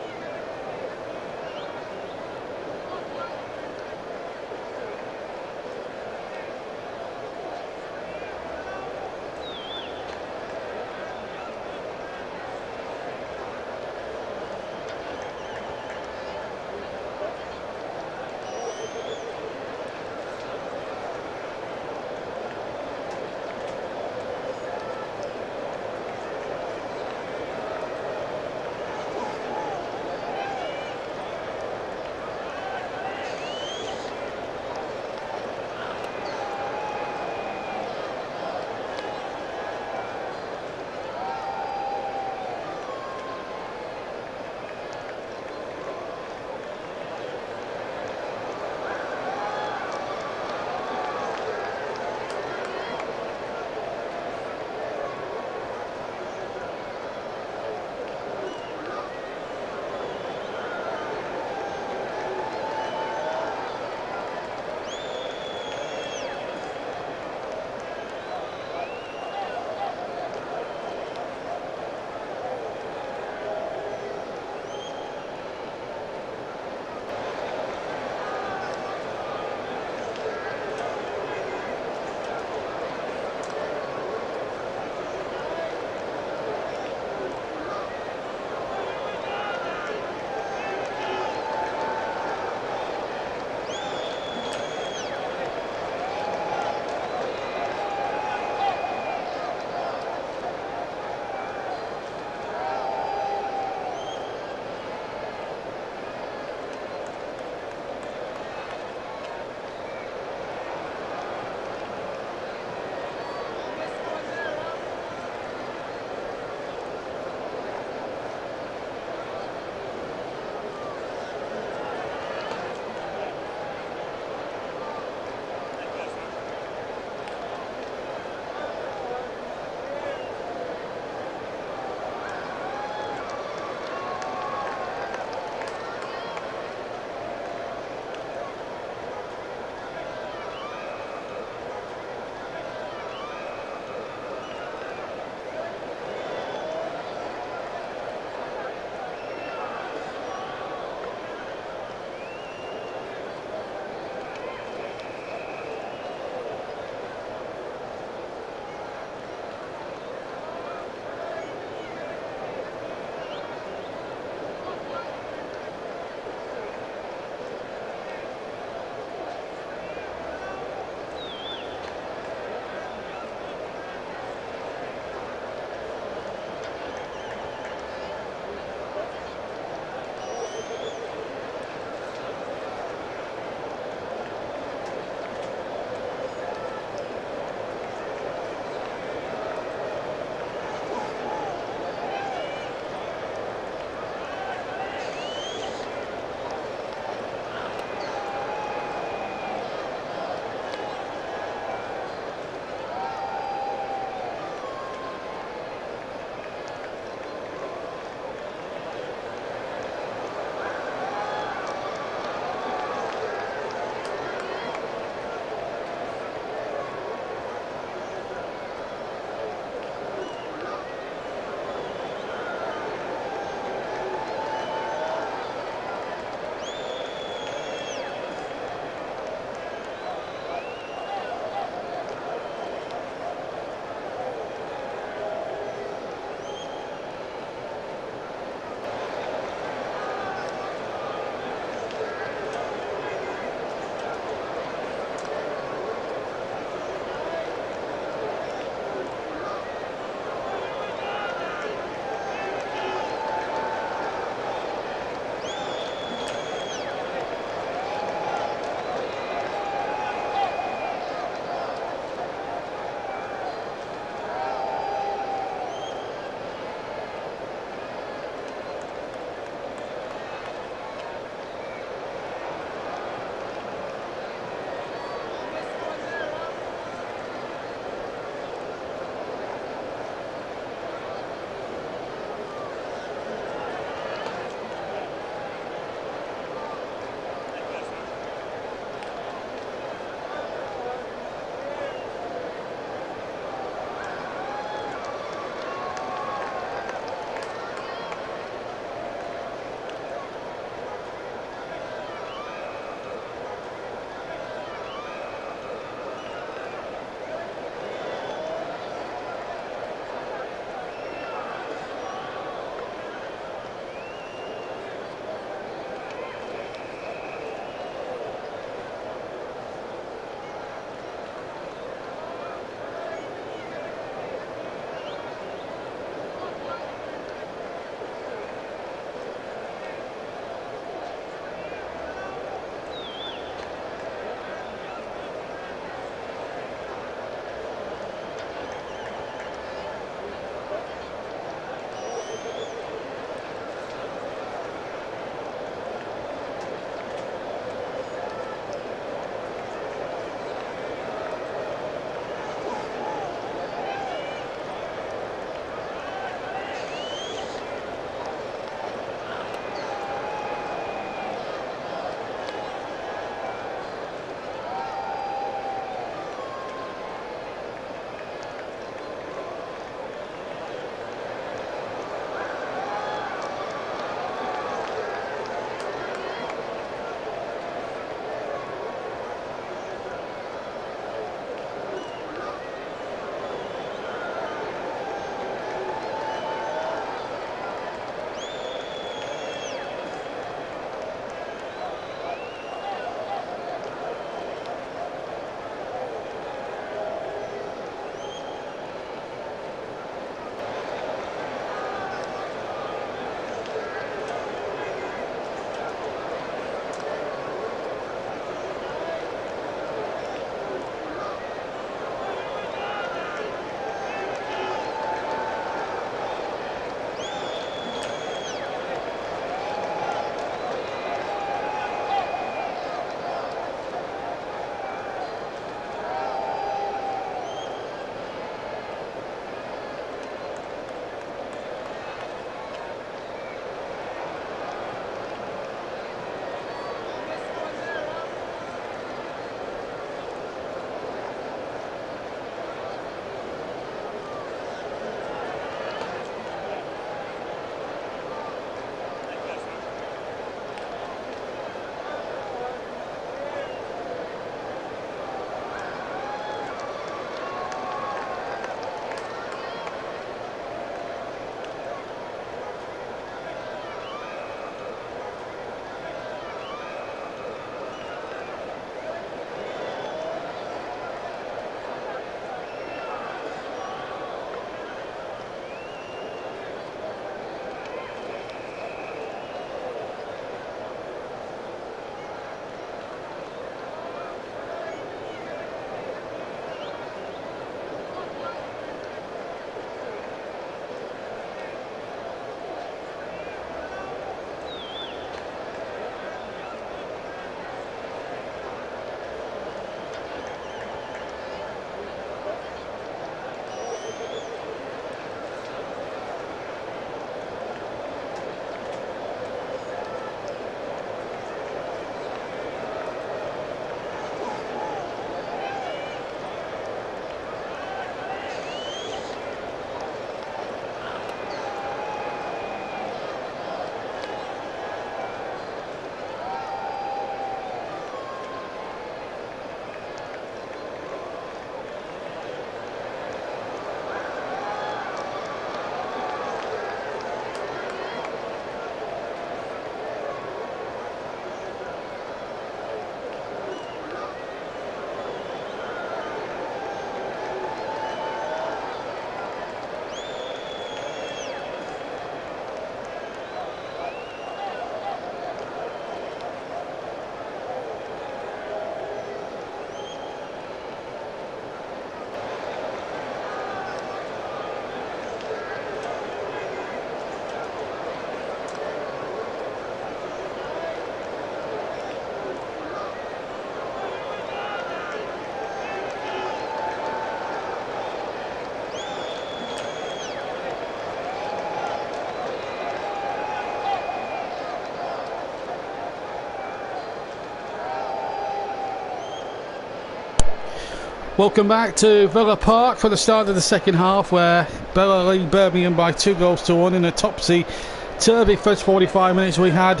Welcome back to Villa Park for the start of the second half, where Villa lead Birmingham by 2-1 in a topsy-turvy first 45 minutes we had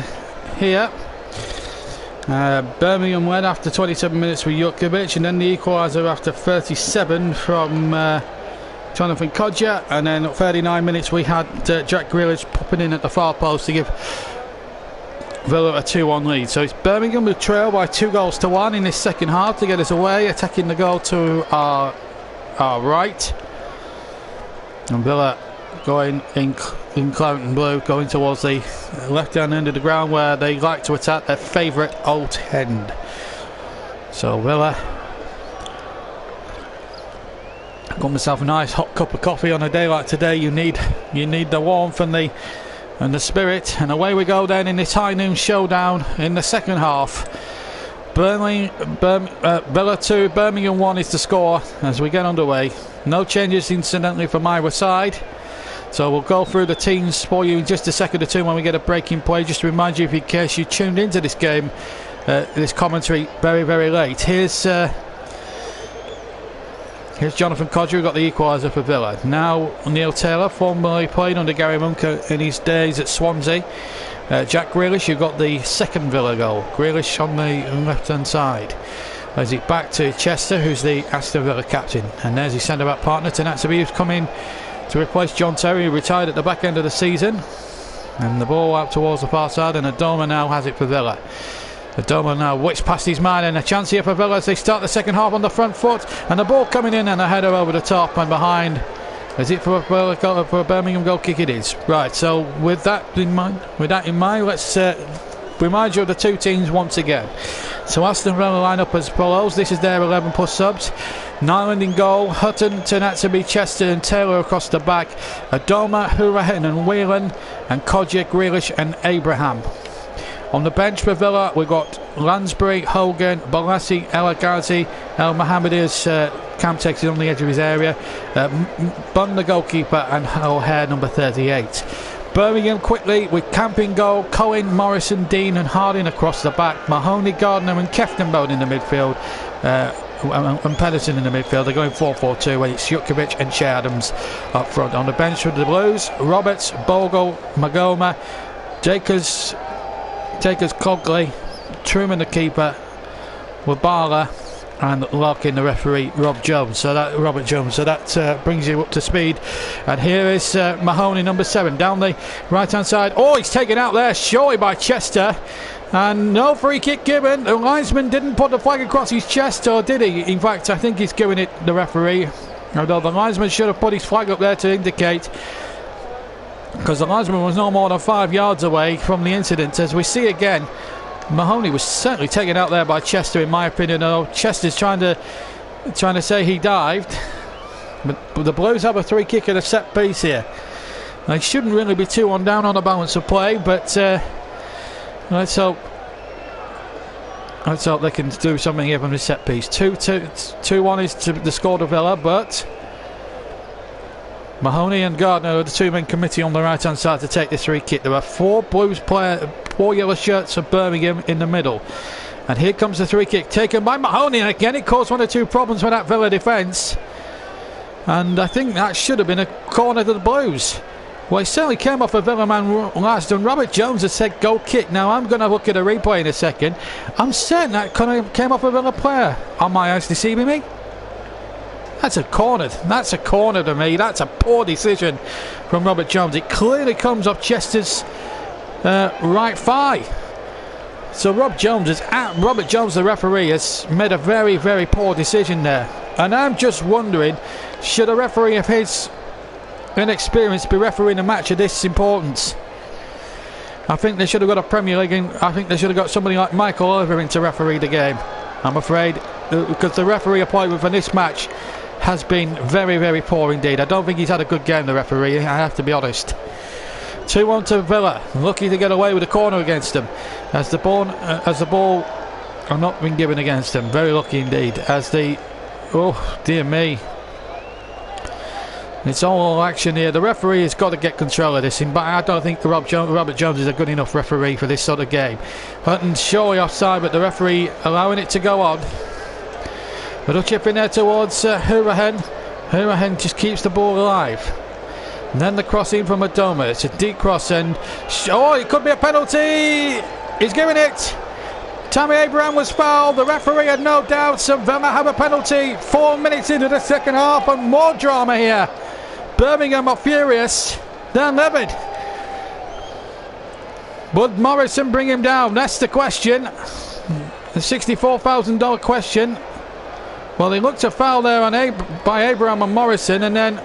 here. Birmingham led after 27 minutes with Jutkiewicz, and then the equaliser after 37 from Jonathan Kodja, and then at 39 minutes we had Jack Grealish popping in at the far post to give Villa a 2-1 lead. So it's Birmingham who trail by 2-1 in this second half to get us away, attacking the goal to our right, and Villa going in claret and blue, going towards the left hand end of the ground where they like to attack their favourite Old End. So Villa, got myself a nice hot cup of coffee on a day like today. You need the warmth and the spirit, and away we go then in this high noon showdown in the second half. Villa 2, Birmingham 1 is the score as we get underway. No changes incidentally from either side, so we'll go through the teams for you in just a second or two when we get a break in play. Just to remind you, if in case you tuned into this game, this commentary very, very late, Here's Jonathan Kodja, who got the equaliser for Villa. Now Neil Taylor, formerly played under Gary Monk in his days at Swansea. Jack Grealish, who got the second Villa goal. Grealish on the left-hand side. As it back to Chester, who's the Aston Villa captain. And there's his centre-back partner, Tanatsabi, who's come in to replace John Terry, who retired at the back end of the season. And the ball out towards the far side, and Adoma now has it for Villa. Adoma now whips past his man, and a chance here for Villa as they start the second half on the front foot, and the ball coming in and a header over the top and behind. Is it for a Birmingham goal kick? It is. Right, so with that in mind, let's remind you of the two teams once again. So Aston Villa line up as follows. This is their 11 plus subs. Nyland in goal, Hutton, Tanatsabi, Chester and Taylor across the back, Adoma, Hourihane and Whelan, and Kodja, Grealish and Abraham. On the bench for Villa, we've got Lansbury, Hogan, Balassi, El Ghazi, El Mohammadi as Cam takes it on the edge of his area, Bunn the goalkeeper, and O'Hare number 38. Birmingham quickly with Camp in goal, Cohen, Morrison, Dean and Harding across the back, Mahoney, Gardner and Keftenbode in the midfield, and Pedersen in the midfield. They're going 4-4-2 when it's Jutkiewicz and Che Adams up front. On the bench for the Blues, Roberts, Bogle, Magoma, Jacobs, Cogley, Truman the keeper, Wabala and Larkin the referee, Robert Jones. So that brings you up to speed. And here is Mahoney number 7 down the right hand side. Oh, he's taken out there surely by Chester, and no free kick given. The linesman didn't put the flag across his chest, or did he? In fact, I think he's giving it the referee, although the linesman should have put his flag up there to indicate, because the linesman was no more than 5 yards away from the incident. As we see again, Mahoney was certainly taken out there by Chester, in my opinion. Although Chester's trying to say he dived, but the Blues have a free kick at a set piece here. They shouldn't really be 2-1 down on the balance of play, but let's hope they can do something here from this set piece. 2-1 is to the score to Villa, but Mahoney and Gardner are the two-man committee on the right-hand side to take this free kick. There are 4 Blues players, 4 yellow shirts of Birmingham in the middle. And here comes the free kick taken by Mahoney, and again it caused 1 or 2 problems for that Villa defence. And I think that should have been a corner to the Blues. Well, it certainly came off a Villa man last, and Robert Jones has said goal kick. Now I'm going to look at a replay in a second. I'm certain that came off a Villa player. Are my eyes deceiving me? That's a corner. That's a corner to me. That's a poor decision from Robert Jones. It clearly comes off Chester's right thigh. So Robert Jones, the referee, has made a very, very poor decision there. And I'm just wondering, should a referee of his inexperience be refereeing a match of this importance? I think they should have got a Premier League, and I think they should have got somebody like Michael Oliver in to referee the game. I'm afraid, because the referee appointment for this match has been very, very poor indeed. I don't think he's had a good game, the referee, I have to be honest. 2-1 to Villa, lucky to get away with a corner against them, as the ball have not been given against them. Very lucky indeed, as oh dear me, it's all action here. The referee has got to get control of this, but I don't think Robert Jones is a good enough referee for this sort of game. Hutton surely offside, but the referee allowing it to go on. Little chip in there towards Hourahan. Hourahan just keeps the ball alive. And then the crossing from Adoma. It's a deep cross and... oh, it could be a penalty! He's giving it! Tammy Abraham was fouled. The referee had no doubts. And Villa have a penalty. 4 minutes into the second half and more drama here. Birmingham are furious. They're livid. Would Morrison bring him down? That's the question. The $64,000 question. Well, he looked a foul there on by Abraham and Morrison, and then...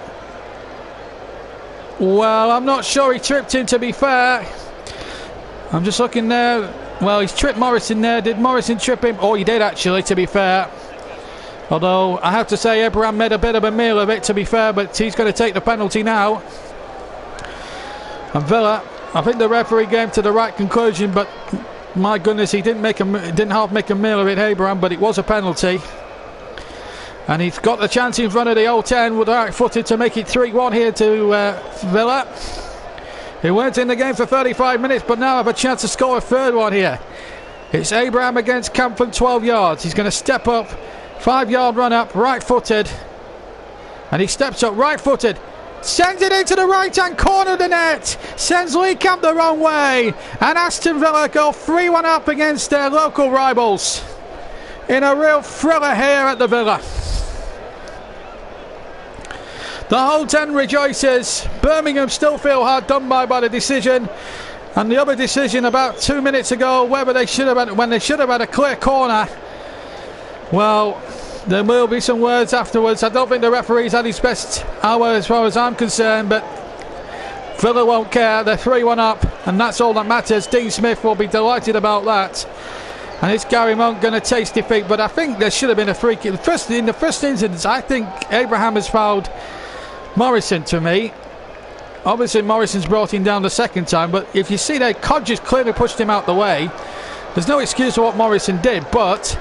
well, I'm not sure he tripped him, to be fair. I'm just looking there. Well, he's tripped Morrison there. Did Morrison trip him? Oh, he did, actually, to be fair. Although, I have to say, Abraham made a bit of a meal of it, to be fair, but he's going to take the penalty now. And Villa, I think the referee came to the right conclusion, but my goodness, he didn't half make a meal of it, Abraham, but it was a penalty. And he's got the chance in front of the old 10 with the right footed to make it 3-1 here to Villa. He weren't in the game for 35 minutes, but now have a chance to score a third one here. It's Abraham against Camp from 12 yards. He's going to step up, 5-yard run up, right footed. And he steps up right footed. Sends it into the right hand corner of the net. Sends Lee Camp the wrong way. And Aston Villa go 3-1 up against their local rivals. In a real thriller here at the Villa. The whole 10 rejoices. Birmingham still feel hard done by the decision. And the other decision about 2 minutes ago, whether they should have had, when they should have had a clear corner. Well, there will be some words afterwards. I don't think the referee's had his best hour as far as I'm concerned, but Villa won't care. They're 3-1 up, and that's all that matters. Dean Smith will be delighted about that. And it's Gary Monk going to taste defeat, but I think there should have been a free kick. In the first instance, I think Abraham has fouled Morrison to me. Obviously Morrison's brought him down the second time, but if you see that Codger's clearly pushed him out the way, there's no excuse for what Morrison did. But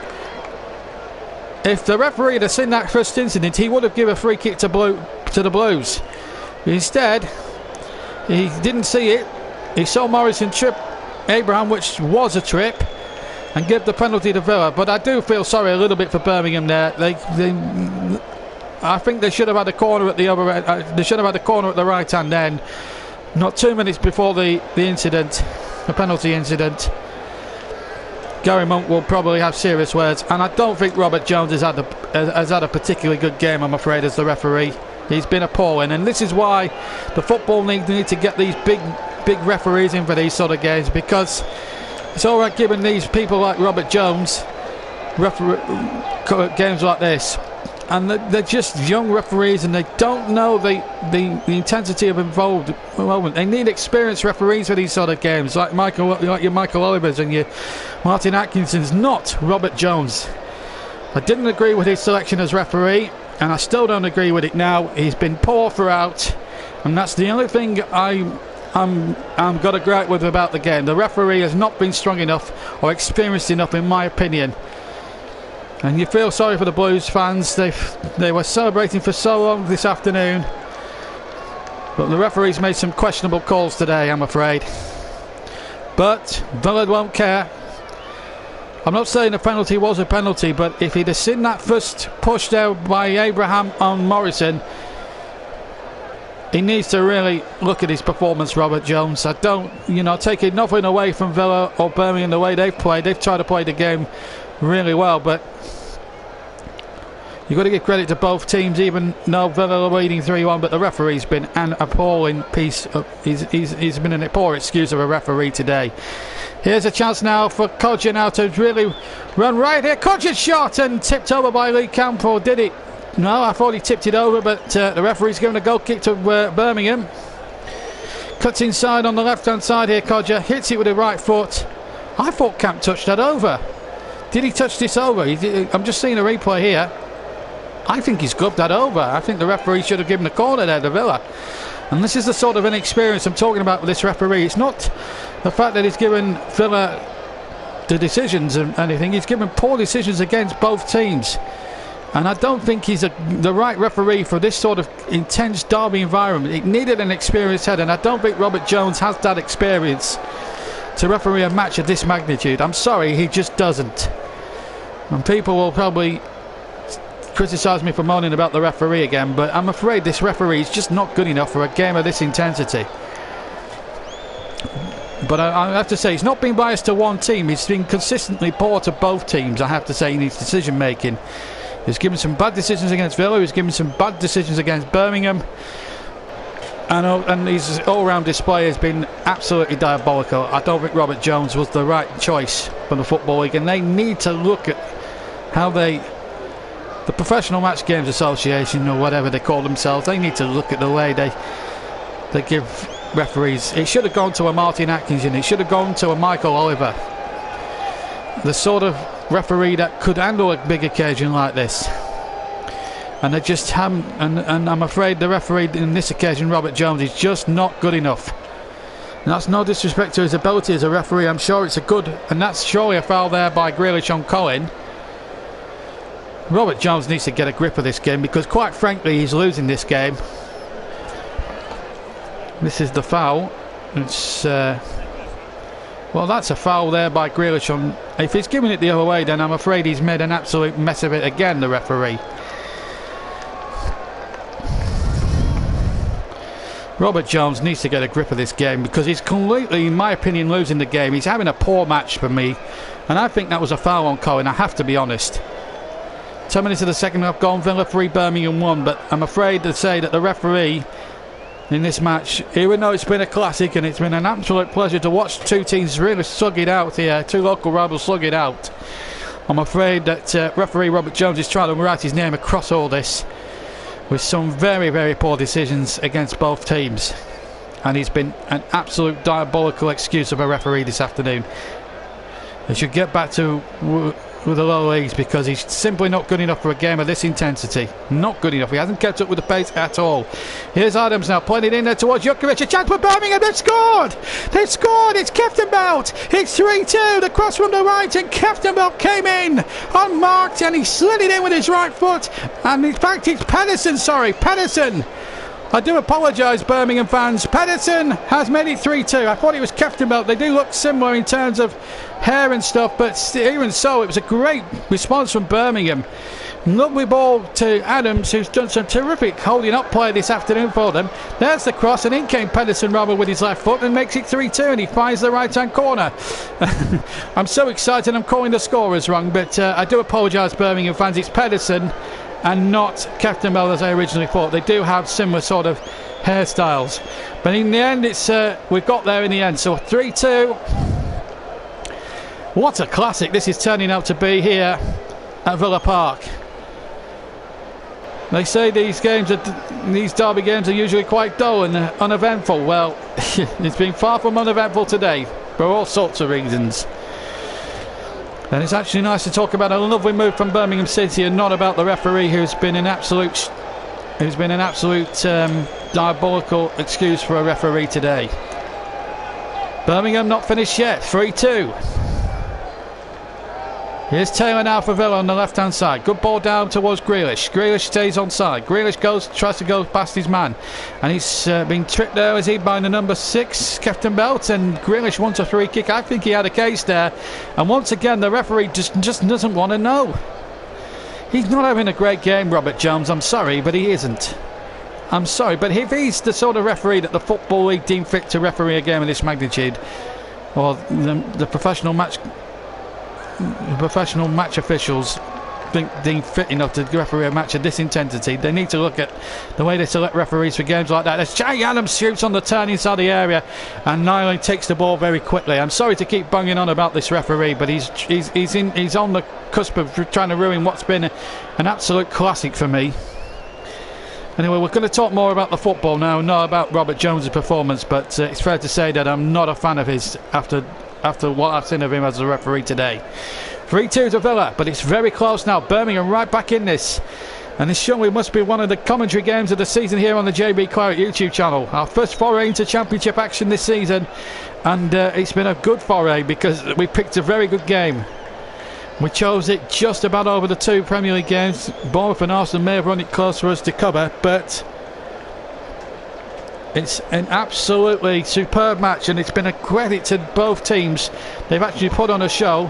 if the referee had seen that first incident, he would have given a free kick to the Blues. Instead, he didn't see it. He saw Morrison trip Abraham, which was a trip, and give the penalty to Villa. But I do feel sorry a little bit for Birmingham there. I think they should have had a corner at the other end. They should have had a corner at the right hand end. Not 2 minutes before the incident, the penalty incident. Gary Monk will probably have serious words, and I don't think Robert Jones has had a particularly good game, I'm afraid, as the referee. He's been appalling, and this is why the football league need to get these big referees in for these sort of games, because it's all right giving these people like Robert Jones games like this, and they're just young referees and they don't know the intensity of involvement. They need experienced referees for these sort of games, like your Michael Olivers and your Martin Atkinsons, not Robert Jones. I didn't agree with his selection as referee, and I still don't agree with it now. He's been poor throughout, and that's the only thing I'm got a gripe with about the game. The referee has not been strong enough or experienced enough, in my opinion. And you feel sorry for the Blues fans. They were celebrating for so long this afternoon, but the referee's made some questionable calls today, I'm afraid. But Villa won't care. I'm not saying the penalty was a penalty, but if he'd have seen that first push there by Abraham on Morrison, he needs to really look at his performance, Robert Jones. I don't, taking nothing away from Villa or Birmingham the way they've played. They've tried to play the game really well, but you've got to give credit to both teams, even though Villa are leading 3-1, but the referee's been an appalling piece of, he's been a poor excuse of a referee today. Here's a chance now for Codger now to really run right here. Codger's shot and tipped over by Lee Camp, or did it? No, I thought he tipped it over, but the referee's giving a goal kick to Birmingham. Cuts inside on the left hand side here. Codger hits it with the right foot. I thought Camp touched that over. Did he touch this over? I'm just seeing a replay here. I think he's gloved that over. I think the referee should have given a corner there to Villa. And this is the sort of inexperience I'm talking about with this referee. It's not the fact that he's given Villa the decisions and anything. He's given poor decisions against both teams. And I don't think he's the right referee for this sort of intense derby environment. It needed an experienced head, and I don't think Robert Jones has that experience to referee a match of this magnitude. I'm sorry, he just doesn't. And people will probably criticise me for moaning about the referee again, but I'm afraid this referee is just not good enough for a game of this intensity. But I have to say, he's not been biased to one team. He's been consistently poor to both teams, I have to say, in his decision making. He's given some bad decisions against Villa, he's given some bad decisions against Birmingham, and his all-round display has been absolutely diabolical. I don't think Robert Jones was the right choice for the Football League, and they need to look at how the Professional Match Games Association, or whatever they call themselves, they need to look at the way they give referees. It should have gone to a Martin Atkinson, it should have gone to a Michael Oliver, the sort of referee that could handle a big occasion like this, and they just haven't. And I'm afraid the referee in this occasion, Robert Jones, is just not good enough. And that's no disrespect to his ability as a referee. I'm sure it's a good, and that's surely a foul there by Grealish on Colin. Robert Jones needs to get a grip of this game, because quite frankly he's losing this game. This is the foul. It's well, that's a foul there by Grealish on. If he's giving it the other way, then I'm afraid he's made an absolute mess of it again, the referee. Robert Jones needs to get a grip of this game, because he's completely, in my opinion, losing the game. He's having a poor match for me, and I think that was a foul on Cohen, I have to be honest. 10 minutes of the second half gone, Villa 3, Birmingham 1, but I'm afraid to say that the referee in this match, even though it's been a classic and it's been an absolute pleasure to watch two teams really slug it out here, two local rivals slug it out, I'm afraid that referee Robert Jones is trying to write his name across all this with some very, very poor decisions against both teams, and he's been an absolute diabolical excuse of a referee this afternoon. He should get back to with the lower leagues, because he's simply not good enough for a game of this intensity. Not good enough. He hasn't kept up with the pace at all. Here's Adams now playing it in there towards Jukovic. A chance for Birmingham. They've scored! They've scored! It's Keftenbelt! It's 3-2. The cross from the right, and Keftenbelt came in unmarked, and he slid it in with his right foot. And in fact, it's Pedersen. Sorry, Pedersen. I do apologise, Birmingham fans. Pedersen has made it 3-2. I thought it was Keftenbelt. They do look similar in terms of hair and stuff, but even so, it was a great response from Birmingham. Lovely ball to Adams, who's done some terrific holding up play this afternoon for them. There's the cross, and in came Pedersen Robert with his left foot and makes it 3-2, and he finds the right hand corner. I'm so excited I'm calling the scorers wrong, but I do apologise, Birmingham fans. It's Pedersen and not Keftenbelt, as I originally thought. They do have similar sort of hairstyles, but in the end it's we've got there in the end. So 3-2. What a classic this is turning out to be here at Villa Park. They say these derby games are usually quite dull and uneventful. Well, it's been far from uneventful today for all sorts of reasons. And it's actually nice to talk about a lovely move from Birmingham City, and not about the referee, who's been an absolute diabolical excuse for a referee today. Birmingham not finished yet. 3-2. Here's Taylor now for Villa on the left hand side. Good ball down towards Grealish. Grealish stays on side. Grealish tries to go past his man, and he's been tripped there, is he, by the number 6 Keftenbelt, and Grealish wants a free kick. I think he had a case there, and once again the referee just doesn't want to know. He's not having a great game, Robert Jones. I'm sorry, but he isn't. I'm sorry, but if he's the sort of referee that the Football League deem fit to referee a game of this magnitude, or the professional match officials think deem fit enough to referee a match of this intensity, they need to look at the way they select referees for games like that. As Jay Adams shoots on the turn inside the area, and Nyland takes the ball very quickly. I'm sorry to keep banging on about this referee, but he's on the cusp of trying to ruin what's been an absolute classic for me. Anyway, we're going to talk more about the football now, not about Robert Jones' performance, but it's fair to say that I'm not a fan of his after what I've seen of him as a referee today. 3-2 to Villa, but it's very close now. Birmingham right back in this, and this surely must be one of the commentary games of the season here on the JB Claret YouTube channel. Our first foray into Championship action this season, and it's been a good foray because we picked a very good game. We chose it just about over the 2 Premier League games. Bournemouth and Aston may have run it close for us to cover, but it's an absolutely superb match, and it's been a credit to both teams. They've actually put on a show,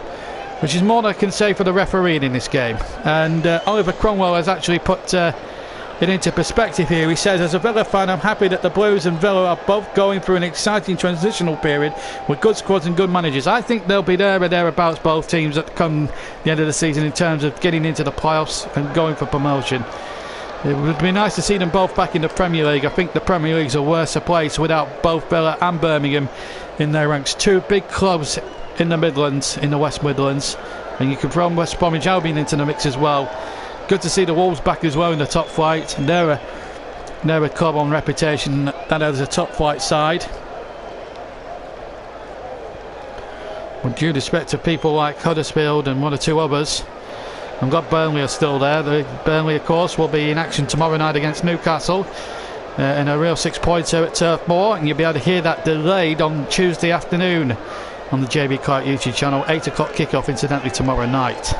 which is more than I can say for the refereeing in this game. And Oliver Cromwell has actually put it into perspective here. He says, as a Villa fan, I'm happy that the Blues and Villa are both going through an exciting transitional period with good squads and good managers. I think they'll be there or thereabouts, both teams, that come the end of the season in terms of getting into the playoffs and going for promotion. It would be nice to see them both back in the Premier League. I think the Premier League's a worse place without both Villa and Birmingham in their ranks. Two big clubs in the Midlands, in the West Midlands, and you can throw West Bromwich Albion into the mix as well. Good to see the Wolves back as well in the top flight, and they're a club on reputation that has a top flight side. With due respect to people like Huddersfield and one or two others, I'm glad Burnley are still there. Burnley, of course, will be in action tomorrow night against Newcastle in a real 6-pointer at Turf Moor, and you'll be able to hear that delayed on Tuesday afternoon on the JB Clark YouTube channel. 8 o'clock kickoff, incidentally, tomorrow night.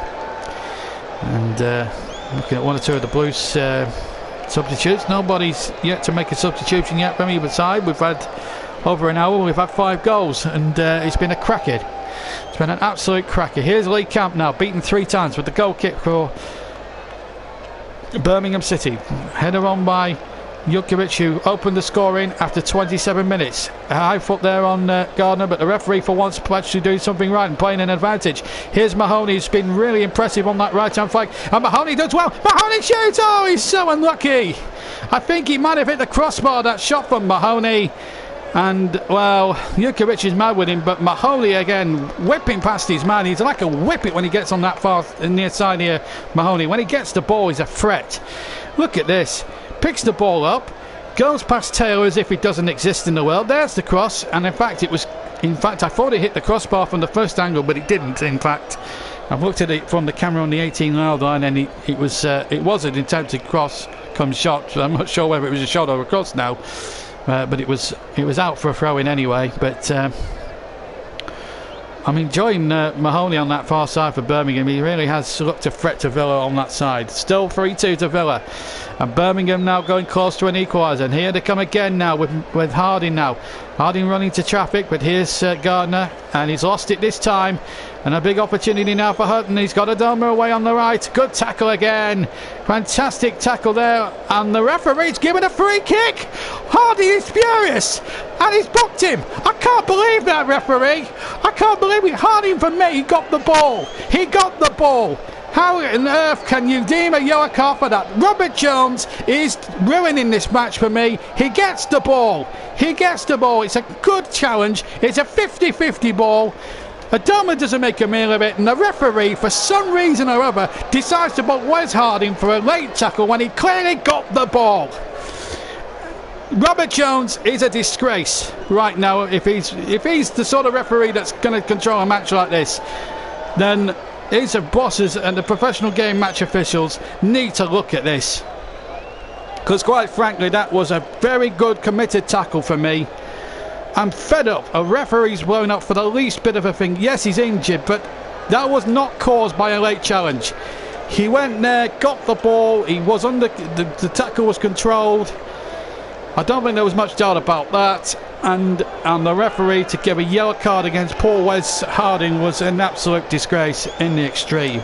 And looking at one or two of the Blues substitutes. Nobody's yet to make a substitution yet from either side. We've had over an hour, we've had 5 goals, and it's been a cracker. It's been an absolute cracker. Here's Lee Camp now, beaten 3 times with the goal kick for Birmingham City. Header on by Jukovic, who opened the scoring after 27 minutes. A high foot there on Gardner, but the referee for once actually doing something right and playing an advantage. Here's Mahoney, who's been really impressive on that right hand flank, and Mahoney does well. Mahoney shoots! Oh, he's so unlucky. I think he might have hit the crossbar, that shot from Mahoney. And, well, Jukovic is mad with him, but Mahoney again whipping past his man. He's like a whippet when he gets on that far near side here, Mahoney. When he gets the ball, he's a threat. Look at this. Picks the ball up, goes past Taylor as if he doesn't exist in the world. There's the cross, and in fact I thought it hit the crossbar from the first angle, but it didn't. In fact, I've looked at it from the camera on the 18-yard line, and it was an attempted cross come shot. So I'm not sure whether it was a shot or a cross now. But it was out for a throw-in anyway. But I'm enjoying Mahoney on that far side for Birmingham. He really has looked a threat to Villa on that side. Still 3-2 to Villa, and Birmingham now going close to an equaliser. And here they come again now with Harding now. Harding running to traffic, but here's Gardner, and he's lost it this time. And a big opportunity now for Hutton. He's got Adoma away on the right. Good tackle again. Fantastic tackle there. And the referee's given a free kick. Harding is furious. And he's booked him. I can't believe that, referee. I can't believe it. Harding, for me, got the ball. He got the ball. How on earth can you deem a yellow card for that? Robert Jones is ruining this match for me. He gets the ball. He gets the ball. It's a good challenge. It's a 50-50 ball. Adoma doesn't make a meal of it, and the referee, for some reason or other, decides to book Wes Harding for a late tackle when he clearly got the ball. Robert Jones is a disgrace right now. If he's the sort of referee that's going to control a match like this, then his bosses and the professional game match officials need to look at this. Because quite frankly, that was a very good committed tackle for me. I'm fed up. A referee's blown up for the least bit of a thing. Yes, he's injured, but that was not caused by a late challenge. He went there, got the ball. He was under the tackle was controlled. I don't think there was much doubt about that. And the referee to give a yellow card against poor Wes Harding was an absolute disgrace in the extreme.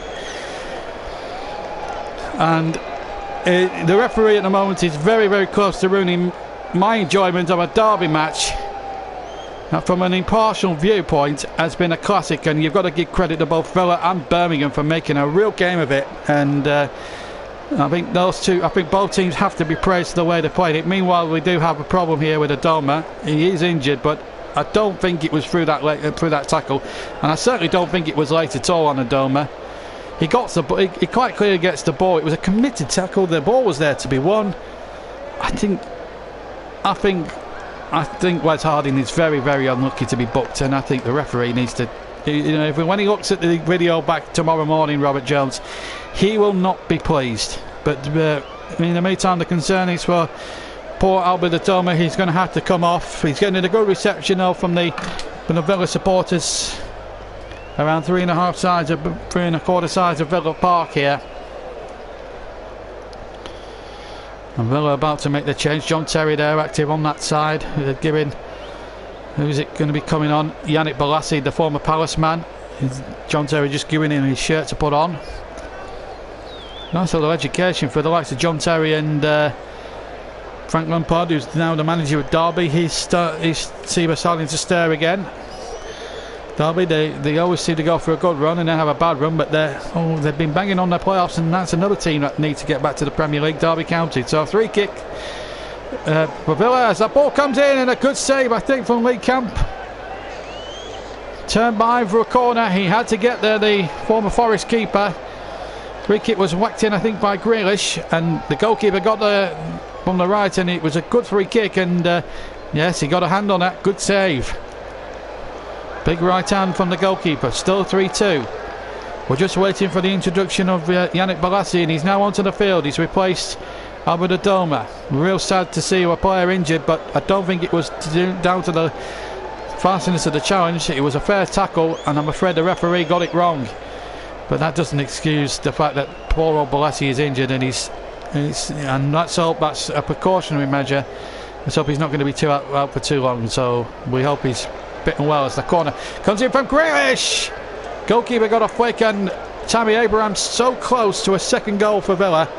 And the referee at the moment is very, very close to ruining my enjoyment of a derby match. Now, from an impartial viewpoint, has been a classic, and you've got to give credit to both Villa and Birmingham for making a real game of it. And I think both teams have to be praised for the way they played it. Meanwhile, we do have a problem here with Adoma. He is injured, but I don't think it was through that tackle, and I certainly don't think it was late at all on Adoma. He quite clearly gets the ball. It was a committed tackle. The ball was there to be won. I think Wes Harding is very, very unlucky to be booked, and I think the referee needs to, when he looks at the video back tomorrow morning, Robert Jones, he will not be pleased. But in the meantime, the concern is for poor Albert Adoma. He's going to have to come off. He's getting a good reception though from the Villa supporters around 3.25 sides of Villa Park here. And Villa about to make the change. John Terry there active on that side. Who's it going to be coming on? Yannick Balassi, the former Palace man. John Terry just giving him his shirt to put on. Nice little education for the likes of John Terry and Frank Lampard, who's now the manager of Derby. His team are starting to stir again. Derby, they always seem to go for a good run and then have a bad run, but they've been banging on their playoffs, and that's another team that needs to get back to the Premier League, Derby County. So free kick for Villa as that ball comes in, and a good save, I think, from Lee Camp. Turned behind for a corner. He had to get there, the former Forest keeper. Free kick was whacked in, I think, by Grealish, and the goalkeeper got there from the right, and it was a good free kick, and yes, he got a hand on that. Good save. Big right hand from the goalkeeper. Still 3-2. We're just waiting for the introduction of Yannick Bolasie, and he's now onto the field. He's replaced Albert Adoma. Real sad to see a player injured, but I don't think it was down to the fastness of the challenge. It was a fair tackle, and I'm afraid the referee got it wrong. But that doesn't excuse the fact that poor old Bolasie is injured, and and let's hope that's a precautionary measure. Let's hope he's not going to be out for too long. So we hope he's bitten well as the corner comes in from Grealish. Goalkeeper got off quick, and Tammy Abraham so close to a second goal for Villa.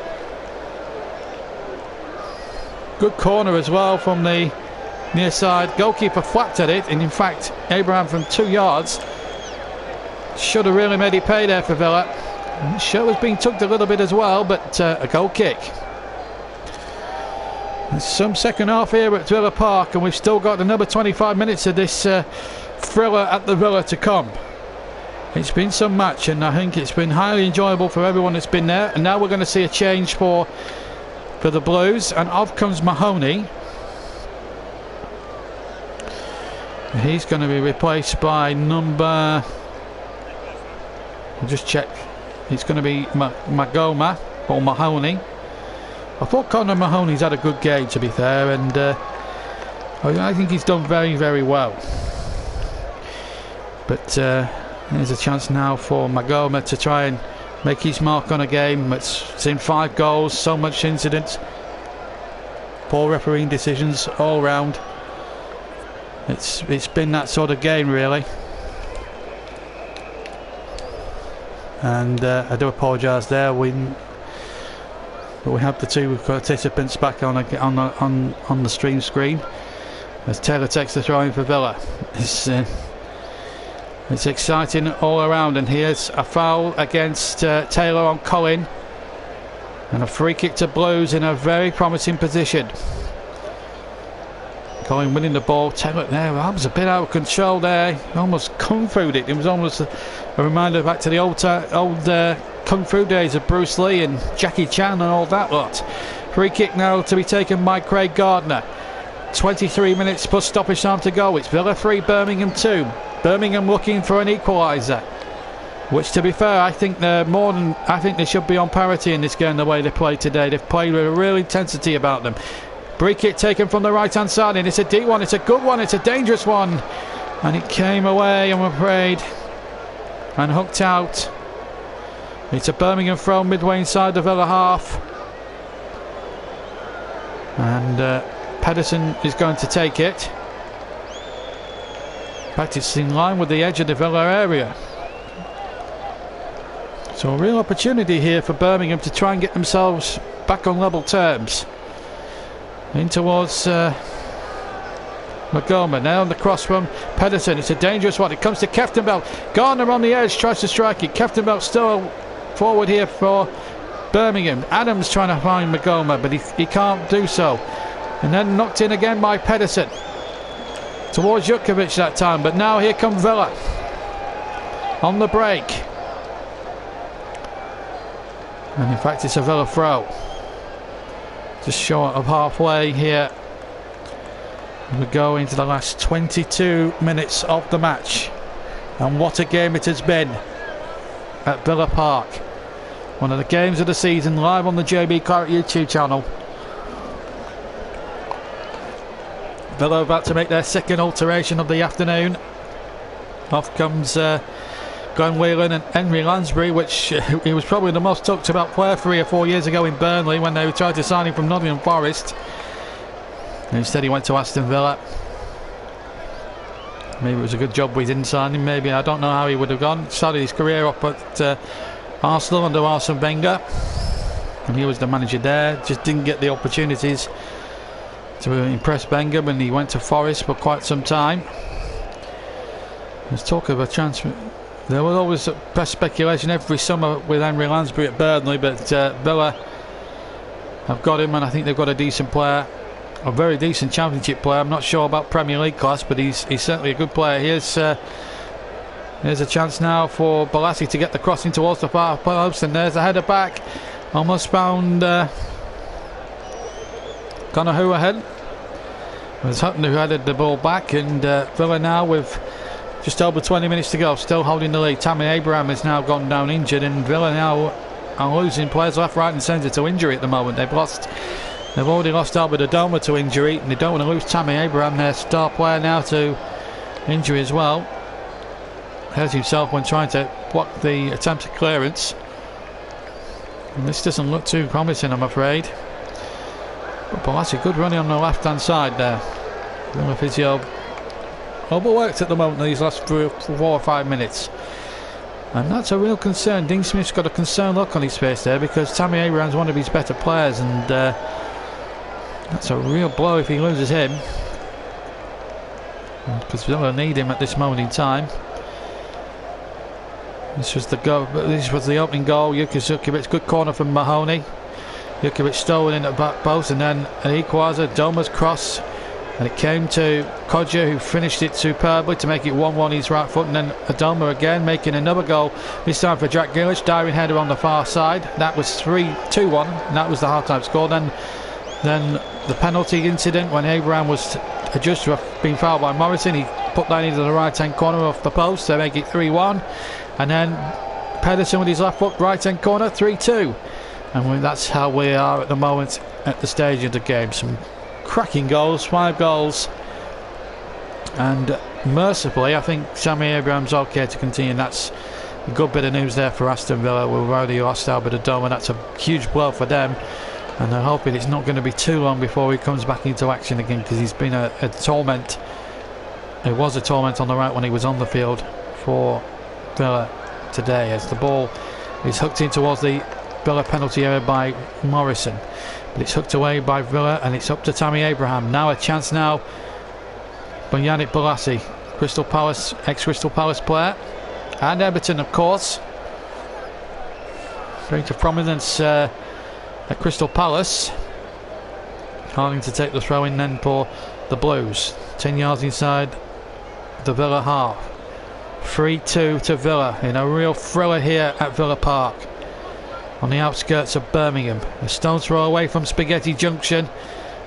Good corner as well from the near side. Goalkeeper flapped at it, and in fact Abraham from 2 yards should have really made it pay there for Villa. Shirt was being tugged a little bit as well, but a goal kick. There's some second half here at Villa Park, and we've still got another 25 minutes of this thriller at the Villa to come. It's been some match, and I think it's been highly enjoyable for everyone that's been there. And now we're going to see a change for the Blues, and off comes Mahoney. He's going to be replaced by number... I'll just check. It's going to be Magoma or Mahoney. I thought Conor Mahoney's had a good game, to be fair, and I think he's done very, very well. But there's a chance now for Magoma to try and make his mark on a game. It's seen 5 goals, so much incidents, poor refereeing decisions all round. It's been that sort of game, really. And I do apologise there. But we have the 2 participants back on the stream screen as Taylor takes the throw in for Villa. It's exciting all around, and here's a foul against Taylor on Colin, and a free kick to Blues in a very promising position. Colin winning the ball. Taylor there, that was a bit out of control there. Almost kung fu'd it. It was almost a reminder back to the old kung fu days of Bruce Lee and Jackie Chan and all that lot. Free kick now to be taken by Craig Gardner. 23 minutes plus stoppage time to go. It's Villa 3, Birmingham 2. Birmingham looking for an equaliser, which, to be fair, I think they should be on parity in this game the way they played today. They've played with a real intensity about them. Free kick taken from the right hand side, and it's a deep one. It's a good one. It's a dangerous one, and it came away, I'm afraid, and hooked out. It's a Birmingham throw midway inside the Villa half, and Pedersen is going to take it. In fact, it's in line with the edge of the Villa area. So a real opportunity here for Birmingham to try and get themselves back on level terms. In towards Magoma. Now on the cross from Pedersen. It's a dangerous one. It comes to Keftenbelt. Gardner on the edge tries to strike it. Keftenbelt still forward here for Birmingham. Adams trying to find Magoma, but he can't do so. And then knocked in again by Pedersen towards Jutkovic that time. But now here come Villa on the break. And in fact it's a Villa throw. Just short of halfway here. We go into the last 22 minutes of the match, and what a game it has been at Villa Park. One of the games of the season, live on the JB Clark YouTube channel. Villa about to make their second alteration of the afternoon. Off comes Glenn Whelan and Henry Lansbury, which he was probably the most talked about player 3 or 4 years ago in Burnley when they tried to sign him from Nottingham Forest. Instead he went to Aston Villa. Maybe it was a good job we didn't sign him. Maybe, I don't know how he would have gone. Started his career up at Arsenal under Arsene Wenger, and he was the manager there. Just didn't get the opportunities to impress Wenger when he went to Forest for quite some time. There's talk of a chance. There was always press speculation every summer with Henry Lansbury at Burnley, but Villa have got him, and I think they've got a decent player, a very decent Championship player. I'm not sure about Premier League class, but he's certainly a good player. Here's a chance now for Balassi to get the crossing towards the far post, and there's a header back. Almost found Conor ahead. It was Hutton who headed the ball back, and Villa now with just over 20 minutes to go, still holding the lead. Tammy Abraham has now gone down injured, and Villa now are losing players left, right and centre to injury at the moment. They've already lost Albert Adoma to injury, and they don't want to lose Tammy Abraham, their star player, now to injury as well. Hurt himself when trying to block the attempted clearance, and this doesn't look too promising, I'm afraid. But that's a good running on the left hand side there. Villa physio overworked at the moment these last 4 or 5 minutes, and that's a real concern. Dean Smith's got a concerned look on his face there, because Tammy Abraham's one of his better players, and that's a real blow if he loses him, because Villa need him at this moment in time. This was the opening goal. Jukic, good corner from Mahoney. Jukic stolen in at the back post, and then an equaliser. Doma's cross, and it came to Kodja, who finished it superbly to make it 1-1 his right foot, and then Adoma again making another goal, this time for Jack Grealish. Diving header on the far side. That was 3-2-1, and that was the half-time score. Then the penalty incident when Abraham was adjudged to have been fouled by Morrison. He put that into the right-hand corner off the post to make it 3-1, and then Pedersen with his left foot, right-hand corner, 3-2. And that's how we are at the moment at the stage of the game. Some cracking goals, 5 goals, and mercifully I think Tammy Abraham's okay to continue. That's a good bit of news there for Aston Villa. We've already lost Albert Adoma. That's a huge blow for them, and they're hoping it's not going to be too long before he comes back into action again, because he's been a torment. It was a torment on the right when he was on the field for Villa today, as the ball is hooked in towards the Villa penalty area by Morrison, but it's hooked away by Villa, and it's up to Tammy Abraham. Now a chance now for Yannick Balassi, Crystal Palace, ex-Crystal Palace player, and Everton of course, bring to prominence at Crystal Palace. Harding to take the throw in then for the Blues, 10 yards inside the Villa half. 3-2 to Villa in a real thriller here at Villa Park on the outskirts of Birmingham. A stone's throw away from Spaghetti Junction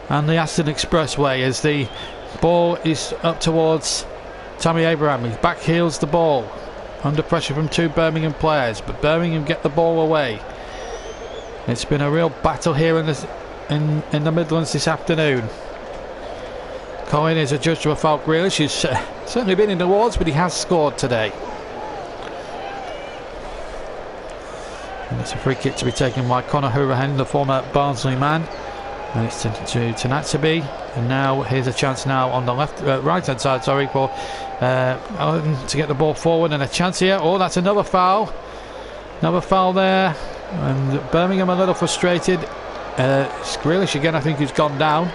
and the Aston Expressway, as the ball is up towards Tammy Abraham. He back heels the ball under pressure from 2 Birmingham players, but Birmingham get the ball away. It's been a real battle here in the Midlands this afternoon. Colin is adjudged to a foul. Grealish, who's certainly been in the awards, but he has scored today. And it's a free kick to be taken by Conor Hourihane, the former Barnsley man, and it's to Natsabi. And now here's a chance now on the right hand side, sorry, for Allen to get the ball forward, and a chance here. Oh, that's another foul there, and Birmingham a little frustrated. It's Grealish again, I think, who's gone down.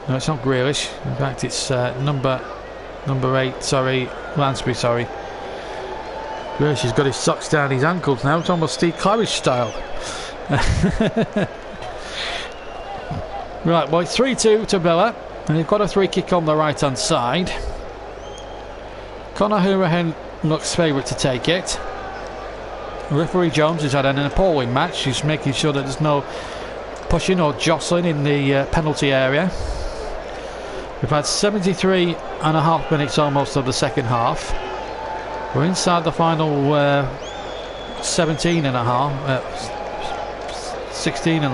No, it's not Grealish. In fact, it's number 8. Sorry, Lansbury. Sorry. Grealish has got his socks down his ankles now. It's almost Steve Claridge style. Right, well, it's 3-2 to Villa, and they've got a free kick on the right hand side. Conor Hourihane looks favourite to take it. Referee Jones has had an appalling match. He's making sure that there's no pushing or jostling in the penalty area. We've had 73.5 minutes almost of the second half. We're inside the final 16 and a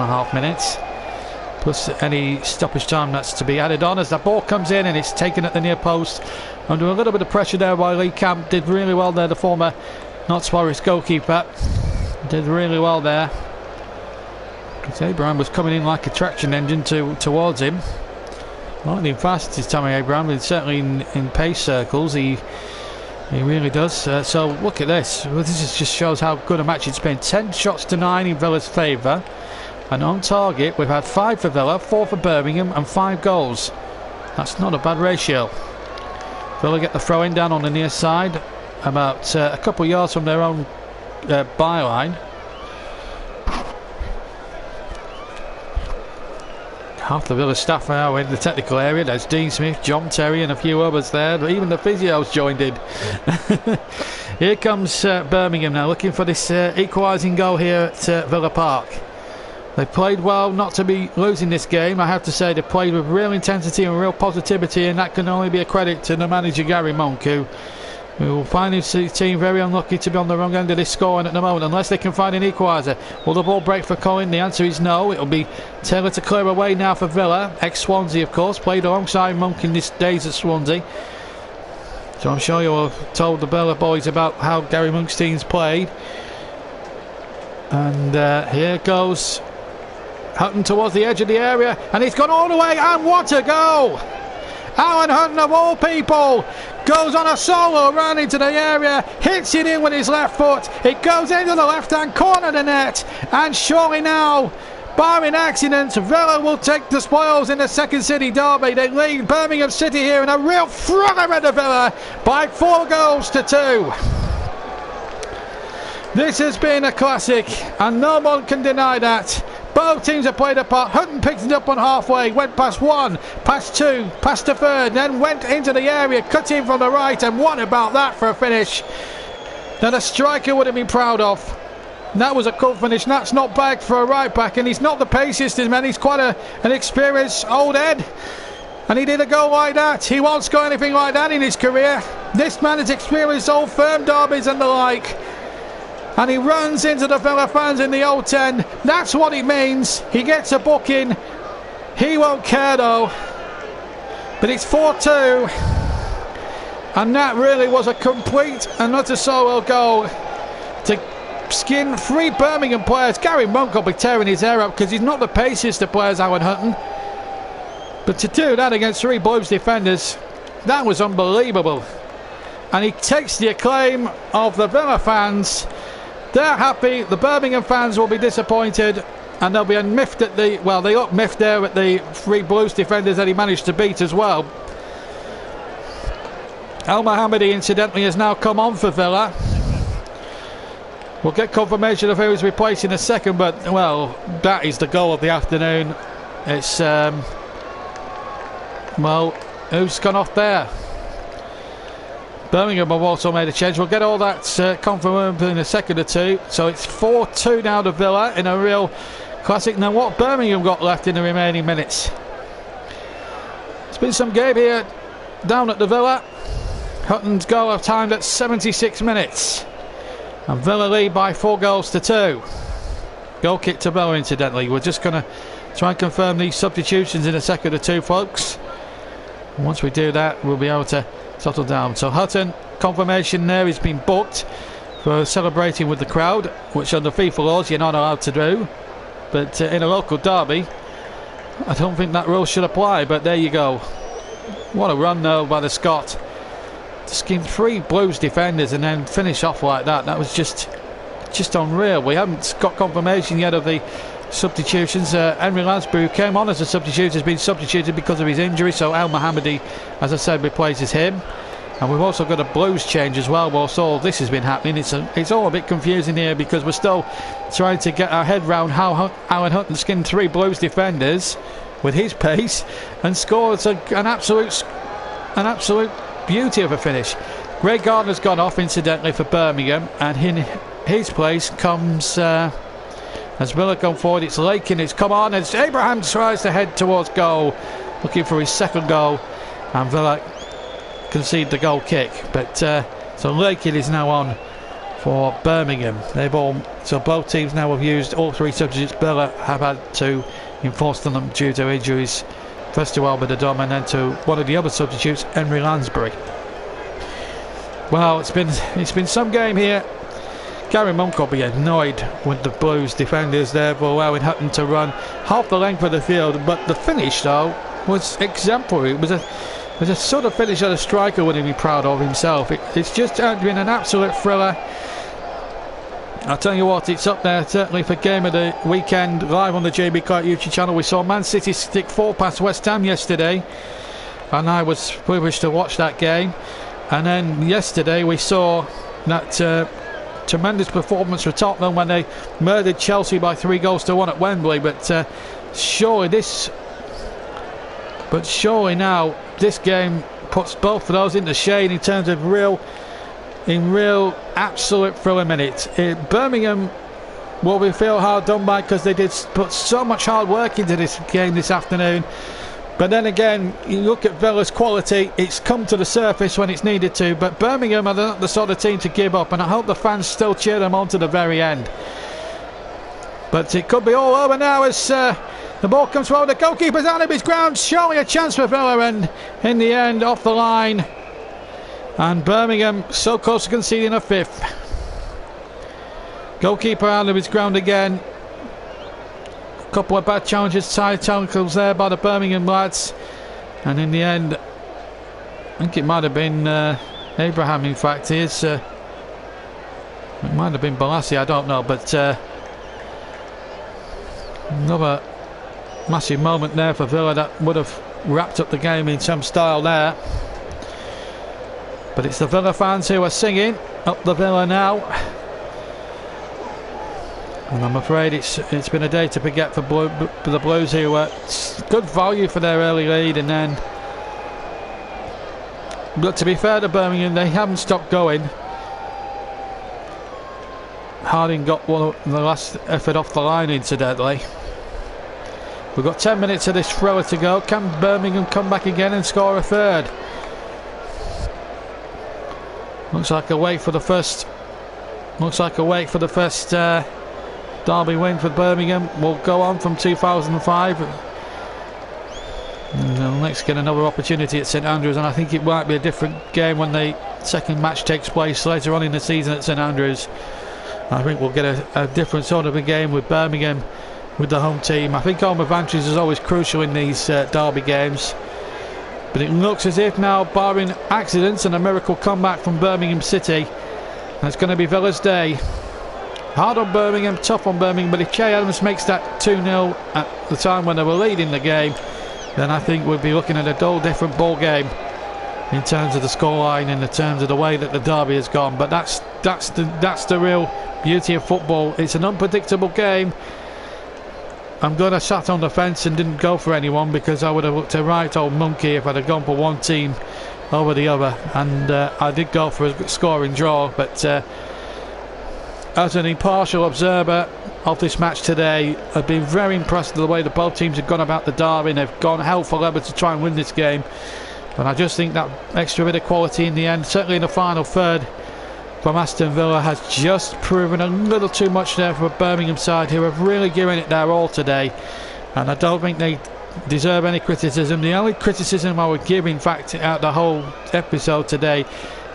half minutes, plus any stoppage time that's to be added on, as that ball comes in and it's taken at the near post under a little bit of pressure there by Lee Camp. Did really well there, the former Notts Forest goalkeeper. Did really well there, because Abraham was coming in like a traction engine towards him. Lightning fast is Tammy Abraham, and certainly in pace circles he really does. So look at this. Well, just shows how good a match it's been. 10 shots to 9 in Villa's favour, and on target we've had 5 for Villa, 4 for Birmingham, and 5 goals. That's not a bad ratio. Villa get the throw in down on the near side, about a couple of yards from their own byline. Half the Villa staff are in the technical area. There's Dean Smith, John Terry and a few others there, but even the physios joined in. Here comes Birmingham now, looking for this equalising goal here at Villa Park. They've played well not to be losing this game. I have to say they've played with real intensity and real positivity, and that can only be a credit to the manager Gary Monk, who will find his team very unlucky to be on the wrong end of this scoring at the moment, unless they can find an equaliser. Will the ball break for Colin? The answer is no. It'll be Taylor to clear away now for Villa. Ex-Swansea, of course, played alongside Monk in his days at Swansea. So I'm sure you'll have told the Villa boys about how Gary Monk's team's played. And here goes Hutton towards the edge of the area, and he's gone all the way, and what a goal! Alan Hutton, of all people, goes on a solo run into the area, hits it in with his left foot. It goes into the left-hand corner of the net, and surely now, barring accidents, Villa will take the spoils in the Second City derby. They lead Birmingham City here in a real thriller at the Villa by 4 goals to 2. This has been a classic, and no one can deny that. Both teams have played a part. Hutton picked it up on halfway, went past 1, past 2, past the 3rd, then went into the area, cut in from the right, and what about that for a finish that a striker would have been proud of. That was a cool finish. That's not bad for a right back, and he's not the paciest as men. He's quite an experienced old head, and he did a goal like that. He won't score anything like that in his career. This man has experienced old firm derbies and the like, and he runs into the Villa fans in the old 10. That's what it means. He gets a booking. He won't care though. But it's 4-2. And that really was a complete and utter solo goal to skin 3 Birmingham players. Gary Monk will be tearing his hair up because he's not the paciest of players, Alan Hutton. But to do that against 3 Blues defenders, that was unbelievable. And he takes the acclaim of the Villa fans. They're happy. The Birmingham fans will be disappointed, and they'll be miffed at the, well, they look miffed there at the 3 Blues defenders that he managed to beat as well. Al Mohammadi incidentally has now come on for Villa. We'll get confirmation of who he's replacing in a second, but well, that is the goal of the afternoon. It's well, who's gone off there? Birmingham have also made a change. We'll get all that confirmed in a second or two. So it's 4-2 now to Villa in a real classic. Now what Birmingham got left in the remaining minutes? It's been some game here down at the Villa. Hutton's goal of timed at 76 minutes. And Villa lead by 4 goals to 2. Goal kick to Villa incidentally. We're just going to try and confirm these substitutions in a second or two, folks. And once we do that, we'll be able to settle down. So Hutton, confirmation there, he's been booked for celebrating with the crowd, which under FIFA laws you're not allowed to do, but in a local derby I don't think that rule should apply. But there you go. What a run though by the Scot to skin 3 Blues defenders and then finish off like that. That was just unreal. We haven't got confirmation yet of the substitutions. Henry Lansbury, who came on as a substitute, has been substituted because of his injury, so Al Mohammadi, as I said, replaces him. And we've also got a Blues change as well. Whilst all this has been happening, it's all a bit confusing here because we're still trying to get our head round how Alan Hutton skinned 3 Blues defenders with his pace and scored an absolute beauty of a finish. Greg Gardner's gone off incidentally for Birmingham, and in his place comes as Villa come forward. It's Lakin, it's come on, as Abraham tries to head towards goal, looking for his second goal, and Villa concede the goal kick. But so Lakin is now on for Birmingham. So both teams now have used all 3 substitutes. Villa have had to enforce them due to injuries, first to Albert Adom and then to one of the other substitutes, Henry Lansbury. Well, it's been some game here. Gary Monk will be annoyed with the Blues defenders there for allowing Hutton to run half the length of the field, but the finish though, was exemplary. It was a sort of finish that a striker would be proud of himself. It's just been an absolute thriller. I'll tell you what, it's up there certainly for game of the weekend live on the JB Clark YouTube channel. We saw Man City stick 4 past West Ham yesterday, and I was privileged to watch that game. And then yesterday we saw that tremendous performance for Tottenham when they murdered Chelsea by 3-1 at Wembley. But surely now this game puts both of those into shade in terms of real absolute thriller minutes. Birmingham will be feel hard done by because they did put so much hard work into this game this afternoon. But then again, you look at Villa's quality, it's come to the surface when it's needed to. But Birmingham are not the sort of team to give up, and I hope the fans still cheer them on to the very end. But it could be all over now as the ball comes forward. The goalkeeper's out of his ground, showing a chance for Villa, and in the end, off the line. And Birmingham so close to conceding a 5th. Goalkeeper out of his ground again. A couple of bad challenges, tight tackles there by the Birmingham lads. And in the end, I think it might have been Abraham, in fact. It might have been Balassi, I don't know. But another massive moment there for Villa that would have wrapped up the game in some style there. But it's the Villa fans who are singing up the Villa now. And I'm afraid it's been a day to forget for the Blues, who were good value for their early lead. And then, but to be fair to Birmingham, they haven't stopped going. Harding got the last effort off the line, incidentally. We've got 10 minutes of this thriller to go. Can Birmingham come back again and score a 3rd? Looks like a wait for the first. Derby win for Birmingham. Will go on from 2005. And they'll next get another opportunity at St Andrews, and I think it might be a different game when the second match takes place later on in the season at St Andrews. I think we'll get a different sort of a game with Birmingham with the home team. I think home advantage is always crucial in these derby games. But it looks as if now, barring accidents and a miracle comeback from Birmingham City, it's going to be Villa's day. Hard on Birmingham, tough on Birmingham, but if Che Adams makes that 2-0 at the time when they were leading the game, then I think we'll be looking at a whole different ball game in terms of the scoreline and in terms of the way that the derby has gone. But that's the real beauty of football. It's an unpredictable game. I'm glad I sat on the fence and didn't go for anyone, because I would have looked a right old monkey if I'd have gone for one team over the other. And I did go for a scoring draw, but as an impartial observer of this match today, I've been very impressed with the way that both teams have gone about the derby. They've gone hell for leather to try and win this game, but I just think that extra bit of quality in the end, certainly in the final third from Aston Villa, has just proven a little too much there for a Birmingham side who have really given it their all today, and I don't think they deserve any criticism. The only criticism I would give, in fact, out the whole episode today,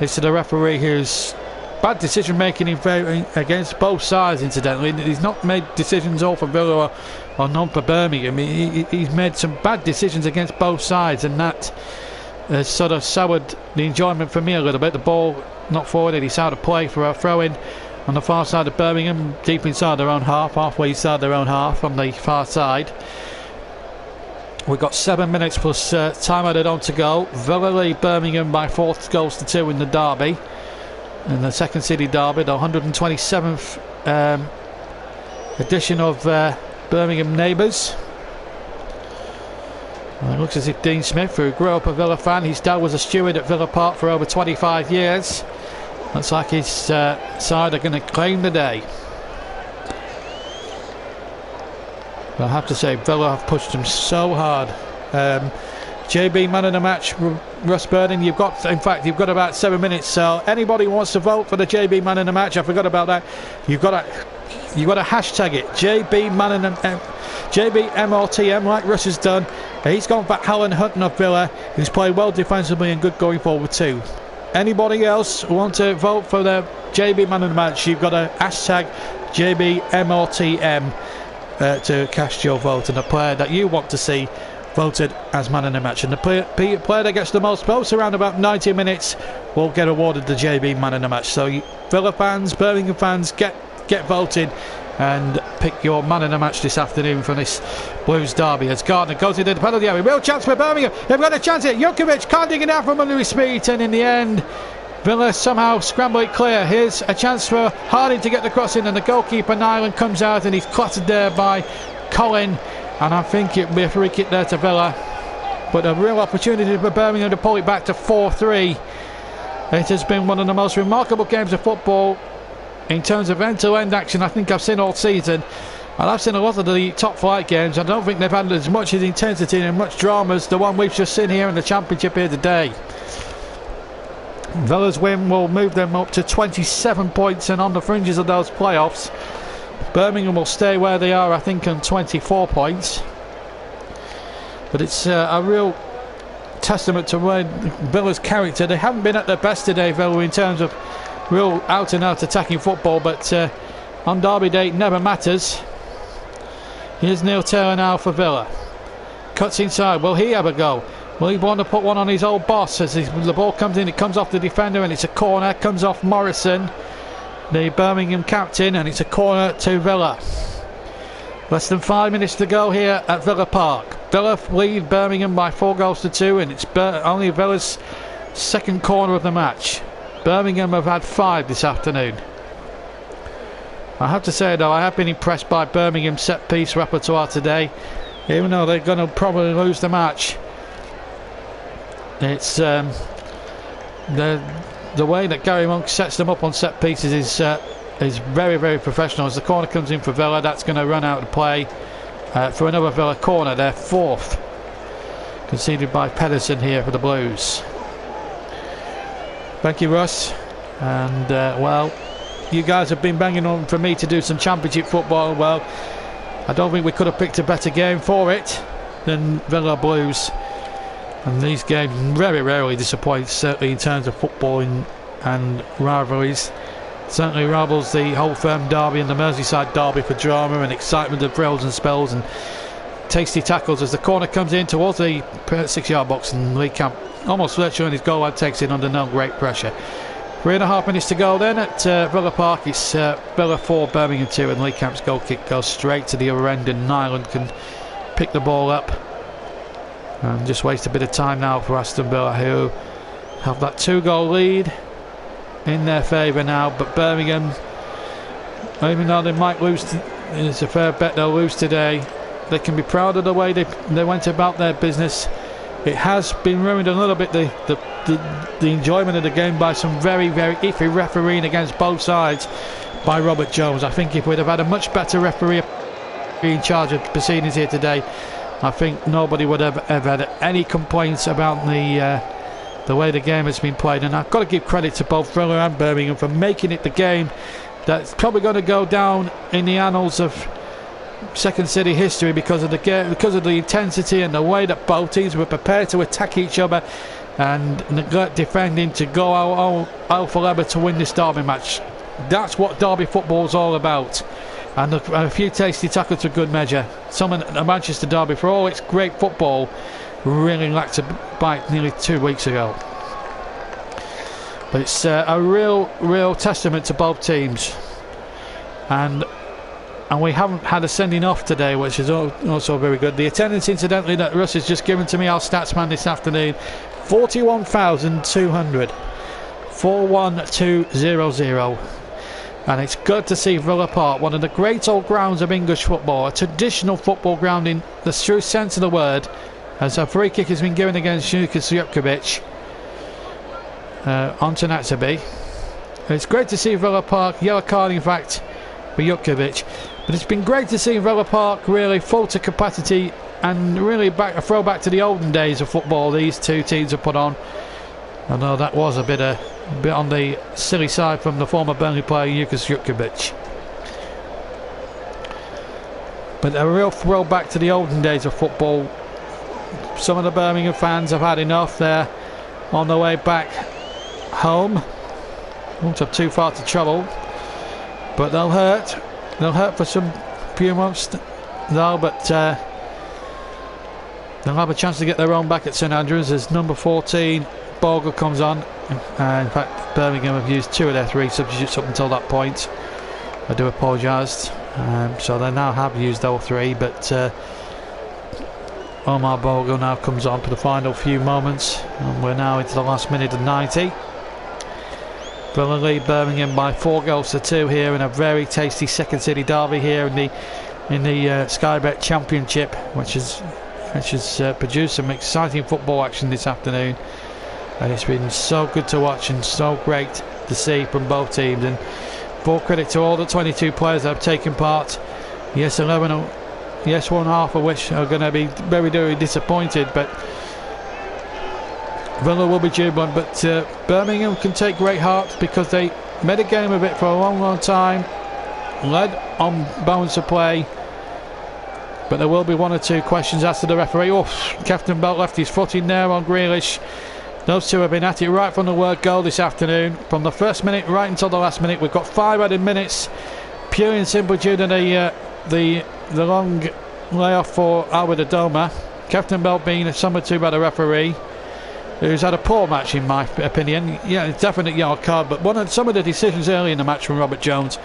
is to the referee, who's bad decision making against both sides. Incidentally, he's not made decisions all for Villa or none for Birmingham. He's made some bad decisions against both sides, and that has sort of soured the enjoyment for me a little bit. The ball not forwarded, he's out of play for a throw-in on the far side of Birmingham, deep inside their own half, halfway inside their own half on the far side. We've got 7 minutes plus time added on to go. Villa lead Birmingham by 4-2 in the derby. In the second city derby, the 127th edition of Birmingham Neighbours. It looks as if Dean Smith, who grew up a Villa fan, his dad was a steward at Villa Park for over 25 years. Looks like his side are going to claim the day. But I have to say, Villa have pushed them so hard. JB man of the match, Russ Burden. You've got about 7 minutes. So anybody who wants to vote for the JB man of the match, I forgot about that. You've got to hashtag it, JB man of the JB MRTM, like Russ has done. He's gone for Alan Hutton of Villa, who's played well defensively and good going forward too. Anybody else want to vote for the JB man of the match? You've got to hashtag JB MRTM to cast your vote, and a player that you want to see voted as man of the match, and the player that gets the most votes around about 90 minutes will get awarded the JB man of the match. So Villa fans, Birmingham fans, get voted and pick your man of the match this afternoon for this Blues derby. As Gardner goes into the penalty area, real chance for Birmingham. They've got a chance here. Jukovic can't dig it out from under his feet, and in the end Villa somehow scramble it clear. Here's a chance for Harding to get the cross in, and the goalkeeper Nyland comes out and he's clattered there by Colin, and I think it'll be a free kick there to Villa, but a real opportunity for Birmingham to pull it back to 4-3. It has been one of the most remarkable games of football in terms of end-to-end action I think I've seen all season, and I've seen a lot of the top flight games. I don't think they've had as much intensity and much drama as the one we've just seen here in the Championship here today. Villa's win will move them up to 27 points and on the fringes of those playoffs. Birmingham will stay where they are, I think, on 24 points. But it's a real testament to Villa's character. They haven't been at their best today, Villa, in terms of real out-and-out attacking football, but on Derby Day it never matters. Here's Neil Taylor now for Villa. Cuts inside. Will he have a go? Will he want to put one on his old boss? As the ball comes in, it comes off the defender and it's a corner. Comes off Morrison, the Birmingham captain, and it's a corner to Villa. Less than 5 minutes to go here at Villa Park. Villa lead Birmingham by 4-2, and it's only Villa's second corner of the match. Birmingham have had 5 this afternoon. I have to say though, I have been impressed by Birmingham's set piece repertoire today, even though they're going to probably lose the match. It's the way that Gary Monk sets them up on set pieces is very, very professional. As the corner comes in for Villa, that's going to run out of play for another Villa corner, their 4th, conceded by Pedersen here for the Blues. Thank you, Russ. And well, you guys have been banging on for me to do some Championship football. Well, I don't think we could have picked a better game for it than Villa Blues. And these games very rarely disappoint, certainly in terms of footballing and rivalries. Certainly rivals the Old Firm derby and the Merseyside derby for drama and excitement and thrills and spells and tasty tackles as the corner comes in towards the 6-yard box, and Lee Camp almost virtually on his goal line takes it under no great pressure. 3.5 minutes to go then at Villa Park. It's Villa 4, Birmingham 2, and Lee Camp's goal kick goes straight to the other end, and Nyland can pick the ball up and just waste a bit of time now for Aston Villa, who have that 2-goal lead in their favour now. But Birmingham, even though they might lose, it's a fair bet they'll lose today, they can be proud of the way they went about their business. It has been ruined a little bit, the enjoyment of the game, by some very, very iffy refereeing against both sides by Robert Jones. I think if we'd have had a much better referee in charge of proceedings here today, I think nobody would have ever had any complaints about the way the game has been played. And I've got to give credit to both Villa and Birmingham for making it the game that's probably going to go down in the annals of Second City history, because of the game, because of the intensity and the way that both teams were prepared to attack each other and neglect defending to go out for leather to win this derby match. That's what derby football is all about. And a few tasty tackles for good measure. Some of the Manchester derby, for all its great football, really lacked a bite nearly 2 weeks ago. But it's a real testament to both teams. And we haven't had a sending off today, which is also very good. The attendance, incidentally, that Russ has just given to me, our stats man, this afternoon, 41,200. 41200. And it's good to see Villa Park, one of the great old grounds of English football, a traditional football ground in the true sense of the word, as a free kick has been given against Jukovic onto Natsabi. It's great to see Villa Park, yellow card in fact for Jukovic, but it's been great to see Villa Park really full to capacity, and really a throwback to the olden days of football these two teams have put on. I know that was a bit on the silly side from the former Burnley player Jukovic, but a real throwback to the olden days of football. Some of the Birmingham fans have had enough. They're on their way back home. Won't have too far to travel, but they'll hurt. They'll hurt for some few months though, but They'll have a chance to get their own back at St Andrews as number 14 Bogle comes on. In fact, Birmingham have used 2 of their 3 substitutes up until that point. I do apologise. So they now have used all 3, but Omar Bogle now comes on for the final few moments, and we're now into the last minute of 90. Villa lead Birmingham by 4-2 here in a very tasty second city derby here in the Sky Bet Championship, which has produced some exciting football action this afternoon, and it's been so good to watch and so great to see from both teams. And full credit to all the 22 players that have taken part. Yes, 11. Yes, 1/2 of which are going to be very, very disappointed, but Villa will be jubilant. But Birmingham can take great heart because they made a game of it for a long, long time, led on balance of play. But there will be 1 or 2 questions asked to the referee. Oh, Captain Belt left his foot in there on Grealish. Those two have been at it right from the word go this afternoon. From the first minute right until the last minute. We've got 5 added minutes. Purely and simply due to the long layoff for Albert Adoma. Captain Belt being summoned to by the referee, who's had a poor match in my opinion. Yeah, it's definitely yellow card, but some of the decisions early in the match from Robert Jones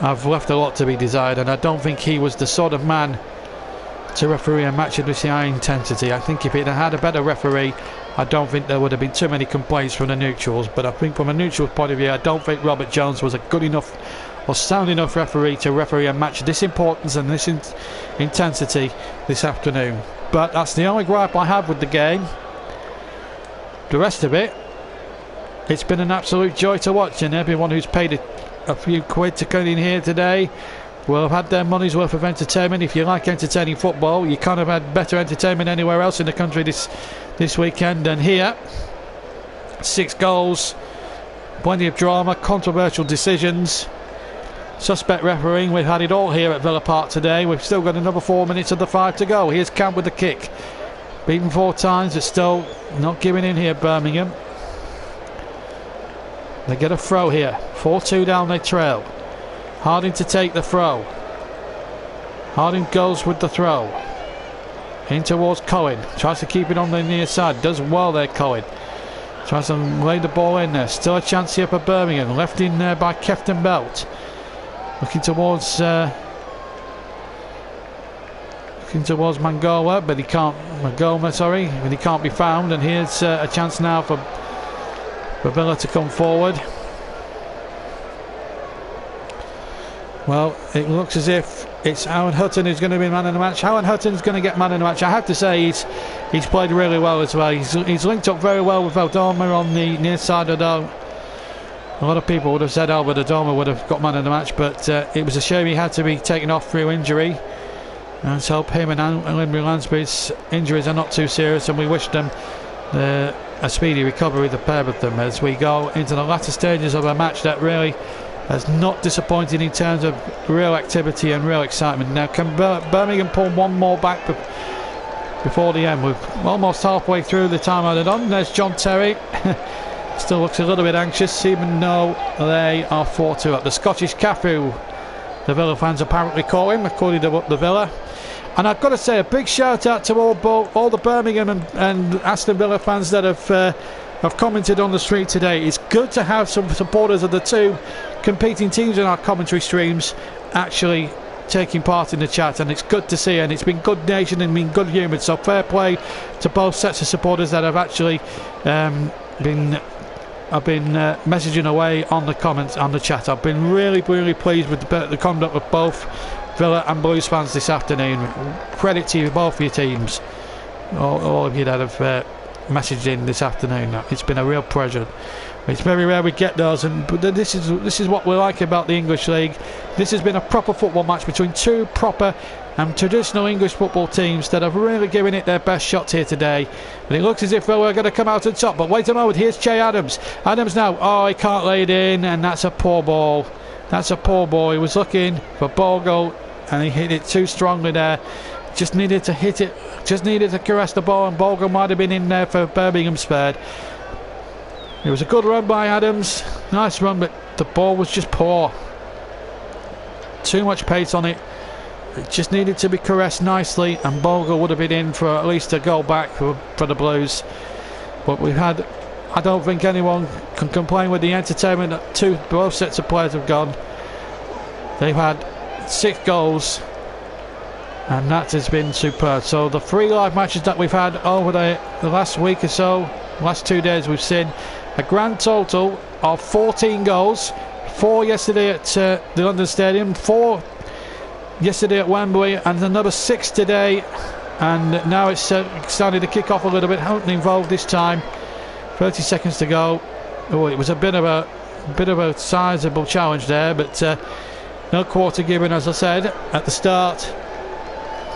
have left a lot to be desired, and I don't think he was the sort of man to referee a match of this high intensity. I think if it had a better referee, I don't think there would have been too many complaints from the neutrals. But I think from a neutral point of view, I don't think Robert Jones was a good enough or sound enough referee to referee a match of this importance and this intensity this afternoon. But that's the only gripe I have with the game. The rest of it, it's been an absolute joy to watch, and everyone who's paid a few quid to come in here today will have had their money's worth of entertainment. If you like entertaining football, you can't have had better entertainment anywhere else in the country this weekend than here. 6 goals, plenty of drama, controversial decisions, suspect refereeing. We've had it all here at Villa Park today. We've still got another 4 minutes of the 5 to go. Here's Camp with the kick. Beaten 4 times, but still not giving in here, Birmingham. They get a throw here. 4-2 down, they trail. Harding to take the throw. Harding goes with the throw. In towards Cohen. Tries to keep it on the near side. Does well there, Cohen. Tries to lay the ball in there. Still a chance here for Birmingham. Left in there by Captain Belt. Looking towards Mangola, but he can't. Magoma, sorry, but he can't be found. And here's a chance now for Villa to come forward. Well, it looks as if it's Alan Hutton who's going to be man of the match. Alan Hutton's going to get man of the match. I have to say he's played really well as well. He's linked up very well with Adoma on the near side of the. A lot of people would have said Albert Adoma would have got man of the match, but it was a shame he had to be taken off through injury. Let's hope him and Limbury Lansbury's injuries are not too serious, and we wish them a speedy recovery, the pair of them, as we go into the latter stages of a match that really has not disappointed in terms of real activity and real excitement. Now, can Birmingham pull one more back before the end? We're almost halfway through the time added on. There's John Terry. Still looks a little bit anxious, even though they are 4-2 up. The Scottish Cafu, the Villa fans apparently call him, according to the Villa. And I've got to say a big shout out to all the Birmingham and Aston Villa fans that have commented on the street today. It's good to have some supporters of the two competing teams in our commentary streams actually taking part in the chat, and it's good to see, and it's been good nation and been good humoured, so fair play to both sets of supporters that have actually been messaging away on the comments on the chat. I've been really pleased with the conduct of both Villa and Blues fans this afternoon. Credit to you, both your teams, all of you that have messaged in this afternoon. It's been a real pleasure. It's very rare we get those, but this is what we like about the English League. This has been a proper football match between two proper and traditional English football teams that have really given it their best shots here today. And it looks as if we're going to come out on top, but wait a moment, here's Che Adams. Adams now, oh, he can't lay it in, and that's a poor ball. That's a poor ball. He was looking for Bogle, and he hit it too strongly there. Just needed to hit it, just needed to caress the ball, and Bogle might have been in there for Birmingham spared. It was a good run by Adams, nice run, but the ball was just poor. Too much pace on it, It just needed to be caressed nicely, and Bogle would have been in for at least a goal back for the Blues. But we've had, I don't think anyone can complain with the entertainment that both sets of players have gone. They've had 6 goals, and that has been superb. So the 3 live matches that we've had over the last week or so, last 2 days, we've seen a grand total of 14 goals. 4 yesterday at the London Stadium, 4 yesterday at Wembley, and another 6 today. And now it's starting to kick off a little bit. Houghton involved this time. 30 seconds to go. Oh, it was a bit of a sizable challenge there, but no quarter given, as I said at the start.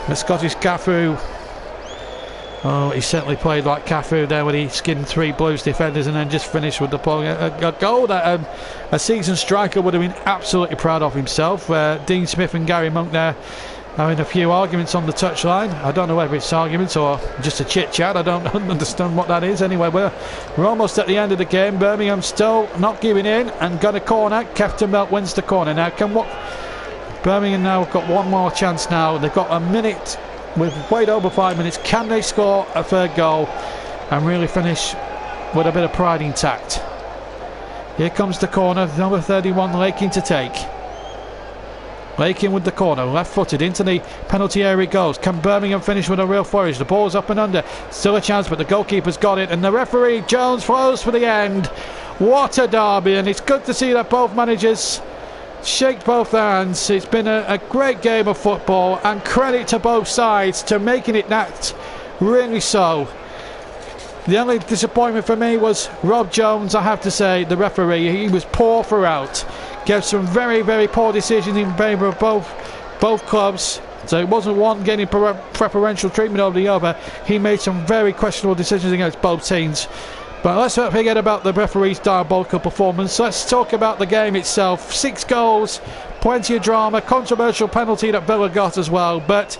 The Scottish Cafu. Oh, he certainly played like Cafu there when he skinned 3 Blues defenders and then just finished with the ball. A goal that a seasoned striker would have been absolutely proud of himself. Dean Smith and Gary Monk there having a few arguments on the touchline. I don't know whether it's arguments or just a chit chat. I don't understand what that is. Anyway, we're almost at the end of the game. Birmingham still not giving in and got a corner. Kefton Belt wins the corner. Now Birmingham now have got one more chance now. They've got a minute. With way over 5 minutes, can they score a third goal and really finish with a bit of pride intact? Here comes the corner, number 31 Lakin to take. Lakin with the corner, left-footed into the penalty area it goes. Can Birmingham finish with a real flourish? The ball's up and under, still a chance, but the goalkeeper's got it, and the referee Jones flows for the end. What a derby, and it's good to see that both managers shake both hands. It's been a great game of football, and credit to both sides to making it that really so. The only disappointment for me was Rob Jones, I have to say, the referee. He was poor throughout, gave some very, very poor decisions in favour of both clubs. So it wasn't one getting preferential treatment over the other. He made some very questionable decisions against both teams. But let's not forget about the referee's diabolical performance. Let's talk about the game itself. 6 goals, plenty of drama, controversial penalty that Villa got as well. But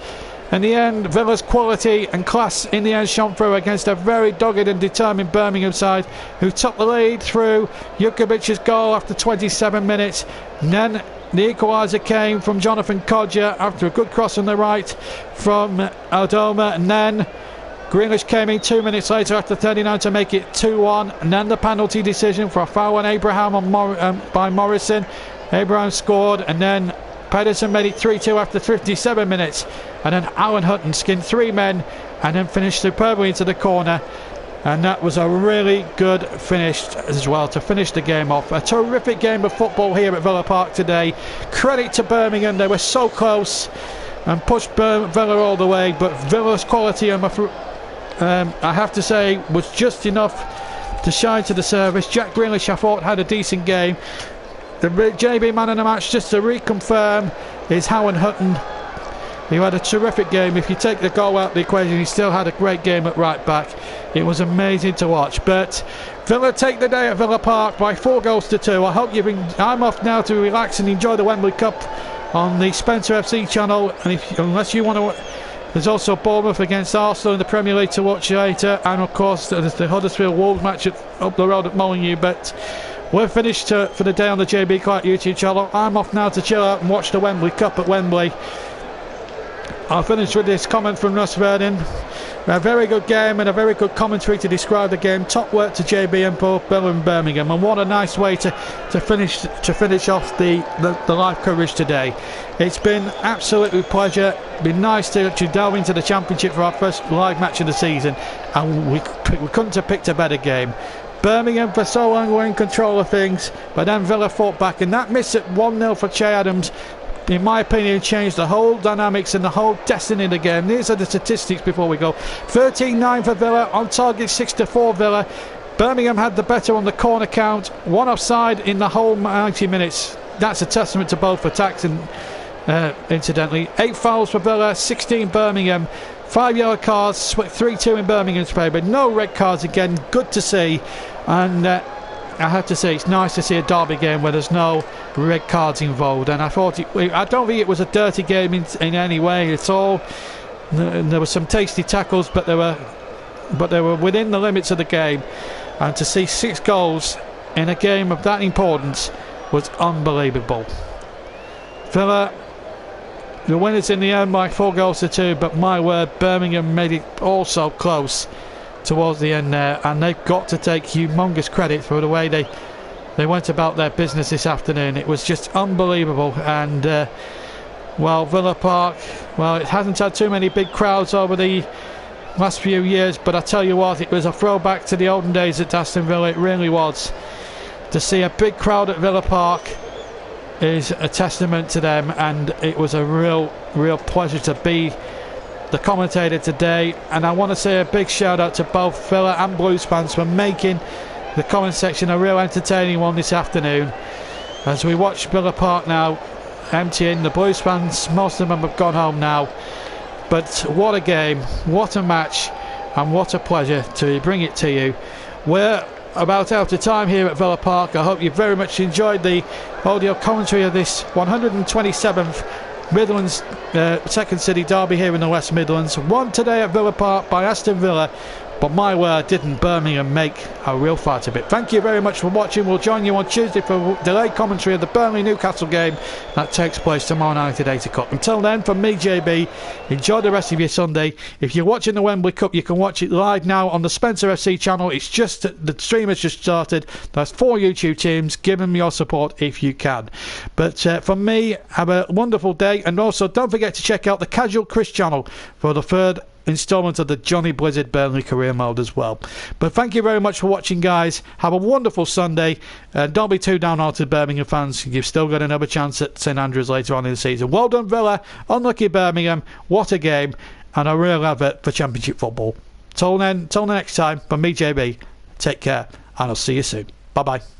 in the end, Villa's quality and class in the end shone through against a very dogged and determined Birmingham side who took the lead through Jukovic's goal after 27 minutes. And then the equaliser came from Jonathan Kodja after a good cross on the right from Aldoma, and then Grealish came in 2 minutes later after 39 to make it 2-1, and then the penalty decision for a foul on Abraham by Morrison. Abraham scored, and then Pedersen made it 3-2 after 57 minutes, and then Alan Hutton skinned 3 men and then finished superbly into the corner, and that was a really good finish as well to finish the game off. A terrific game of football here at Villa Park today. Credit to Birmingham, they were so close and pushed Villa all the way, but Villa's quality I have to say was just enough to shine to the surface. Jack Grealish, I thought, had a decent game. The JB man of the match, just to reconfirm, is Howard Hutton. He had a terrific game. If you take the goal out of the equation, he still had a great game at right back. It was amazing to watch. But Villa take the day at Villa Park by 4 goals to 2. I hope I'm off now to relax and enjoy the Wembley Cup on the Spencer FC channel. And unless you want to, there's also Bournemouth against Arsenal in the Premier League to watch later, and of course there's the Huddersfield Wolves match up the road at Molineux. But we're finished for the day on the JB Clark YouTube channel. I'm off now to chill out and watch the Wembley Cup at Wembley. I'll finish with this comment from Russ Vernon. A very good game and a very good commentary to describe the game. Top work to JB and both Bill and Birmingham, and what a nice way to finish off the live coverage today. It's been absolutely a pleasure. It's been nice to actually delve into the Championship for our first live match of the season, and we couldn't have picked a better game. Birmingham for so long were in control of things, but then Villa fought back, and that miss at 1-0 for Che Adams, in my opinion, changed the whole dynamics and the whole destiny of the game. These are the statistics before we go. 13-9 for Villa, on target 6-4 Villa. Birmingham had the better on the corner count, 1 offside in the whole 90 minutes. That's a testament to both attacks, and incidentally 8 fouls for Villa, 16 Birmingham, 5 yellow cards, 3-2 in Birmingham's favour, no red cards again, good to see. And I have to say, it's nice to see a derby game where there's no red cards involved, and I don't think it was a dirty game in any way at all. There were some tasty tackles, but they were within the limits of the game, and to see 6 goals in a game of that importance was unbelievable. Villa the winners in the end by 4 goals to 2, but my word, Birmingham made it all so close towards the end there, and they've got to take humongous credit for the way they went about their business this afternoon. It was just unbelievable. And well, Villa Park, well, it hasn't had too many big crowds over the last few years, but I tell you what, it was a throwback to the olden days at Aston Villa. It really was. To see a big crowd at Villa Park is a testament to them, and it was a real pleasure to be the commentator today. And I want to say a big shout out to both Villa and Blues fans for making the comment section a real entertaining one this afternoon. As we watch Villa Park now emptying, the Blues fans, most of them have gone home now. But what a game, what a match, and what a pleasure to bring it to you. We're about out of time here at Villa Park. I hope you very much enjoyed the audio commentary of this 127th Midlands Second City derby here in the West Midlands. Won today at Villa Park by Aston Villa, but my word, didn't Birmingham make a real fight of it. Thank you very much for watching. We'll join you on Tuesday for delayed commentary of the Burnley-Newcastle game that takes place tomorrow night at 8 o'clock. Until then, from me, JB, enjoy the rest of your Sunday. If you're watching the Wembley Cup, you can watch it live now on the Spencer FC channel. It's just, the stream has just started. There's 4 YouTube teams. Give them your support if you can. But from me, have a wonderful day, and also don't forget to check out the Casual Chris channel for the 3rd instalment of the Johnny Blizzard Burnley career mode as well. But thank you very much for watching, guys. Have a wonderful Sunday. Don't be too downhearted, Birmingham fans. You've still got another chance at St Andrews later on in the season. Well done, Villa. Unlucky Birmingham. What a game, and a real advert for Championship football. Till then, till the next time, from me, JB, take care, and I'll see you soon. Bye bye.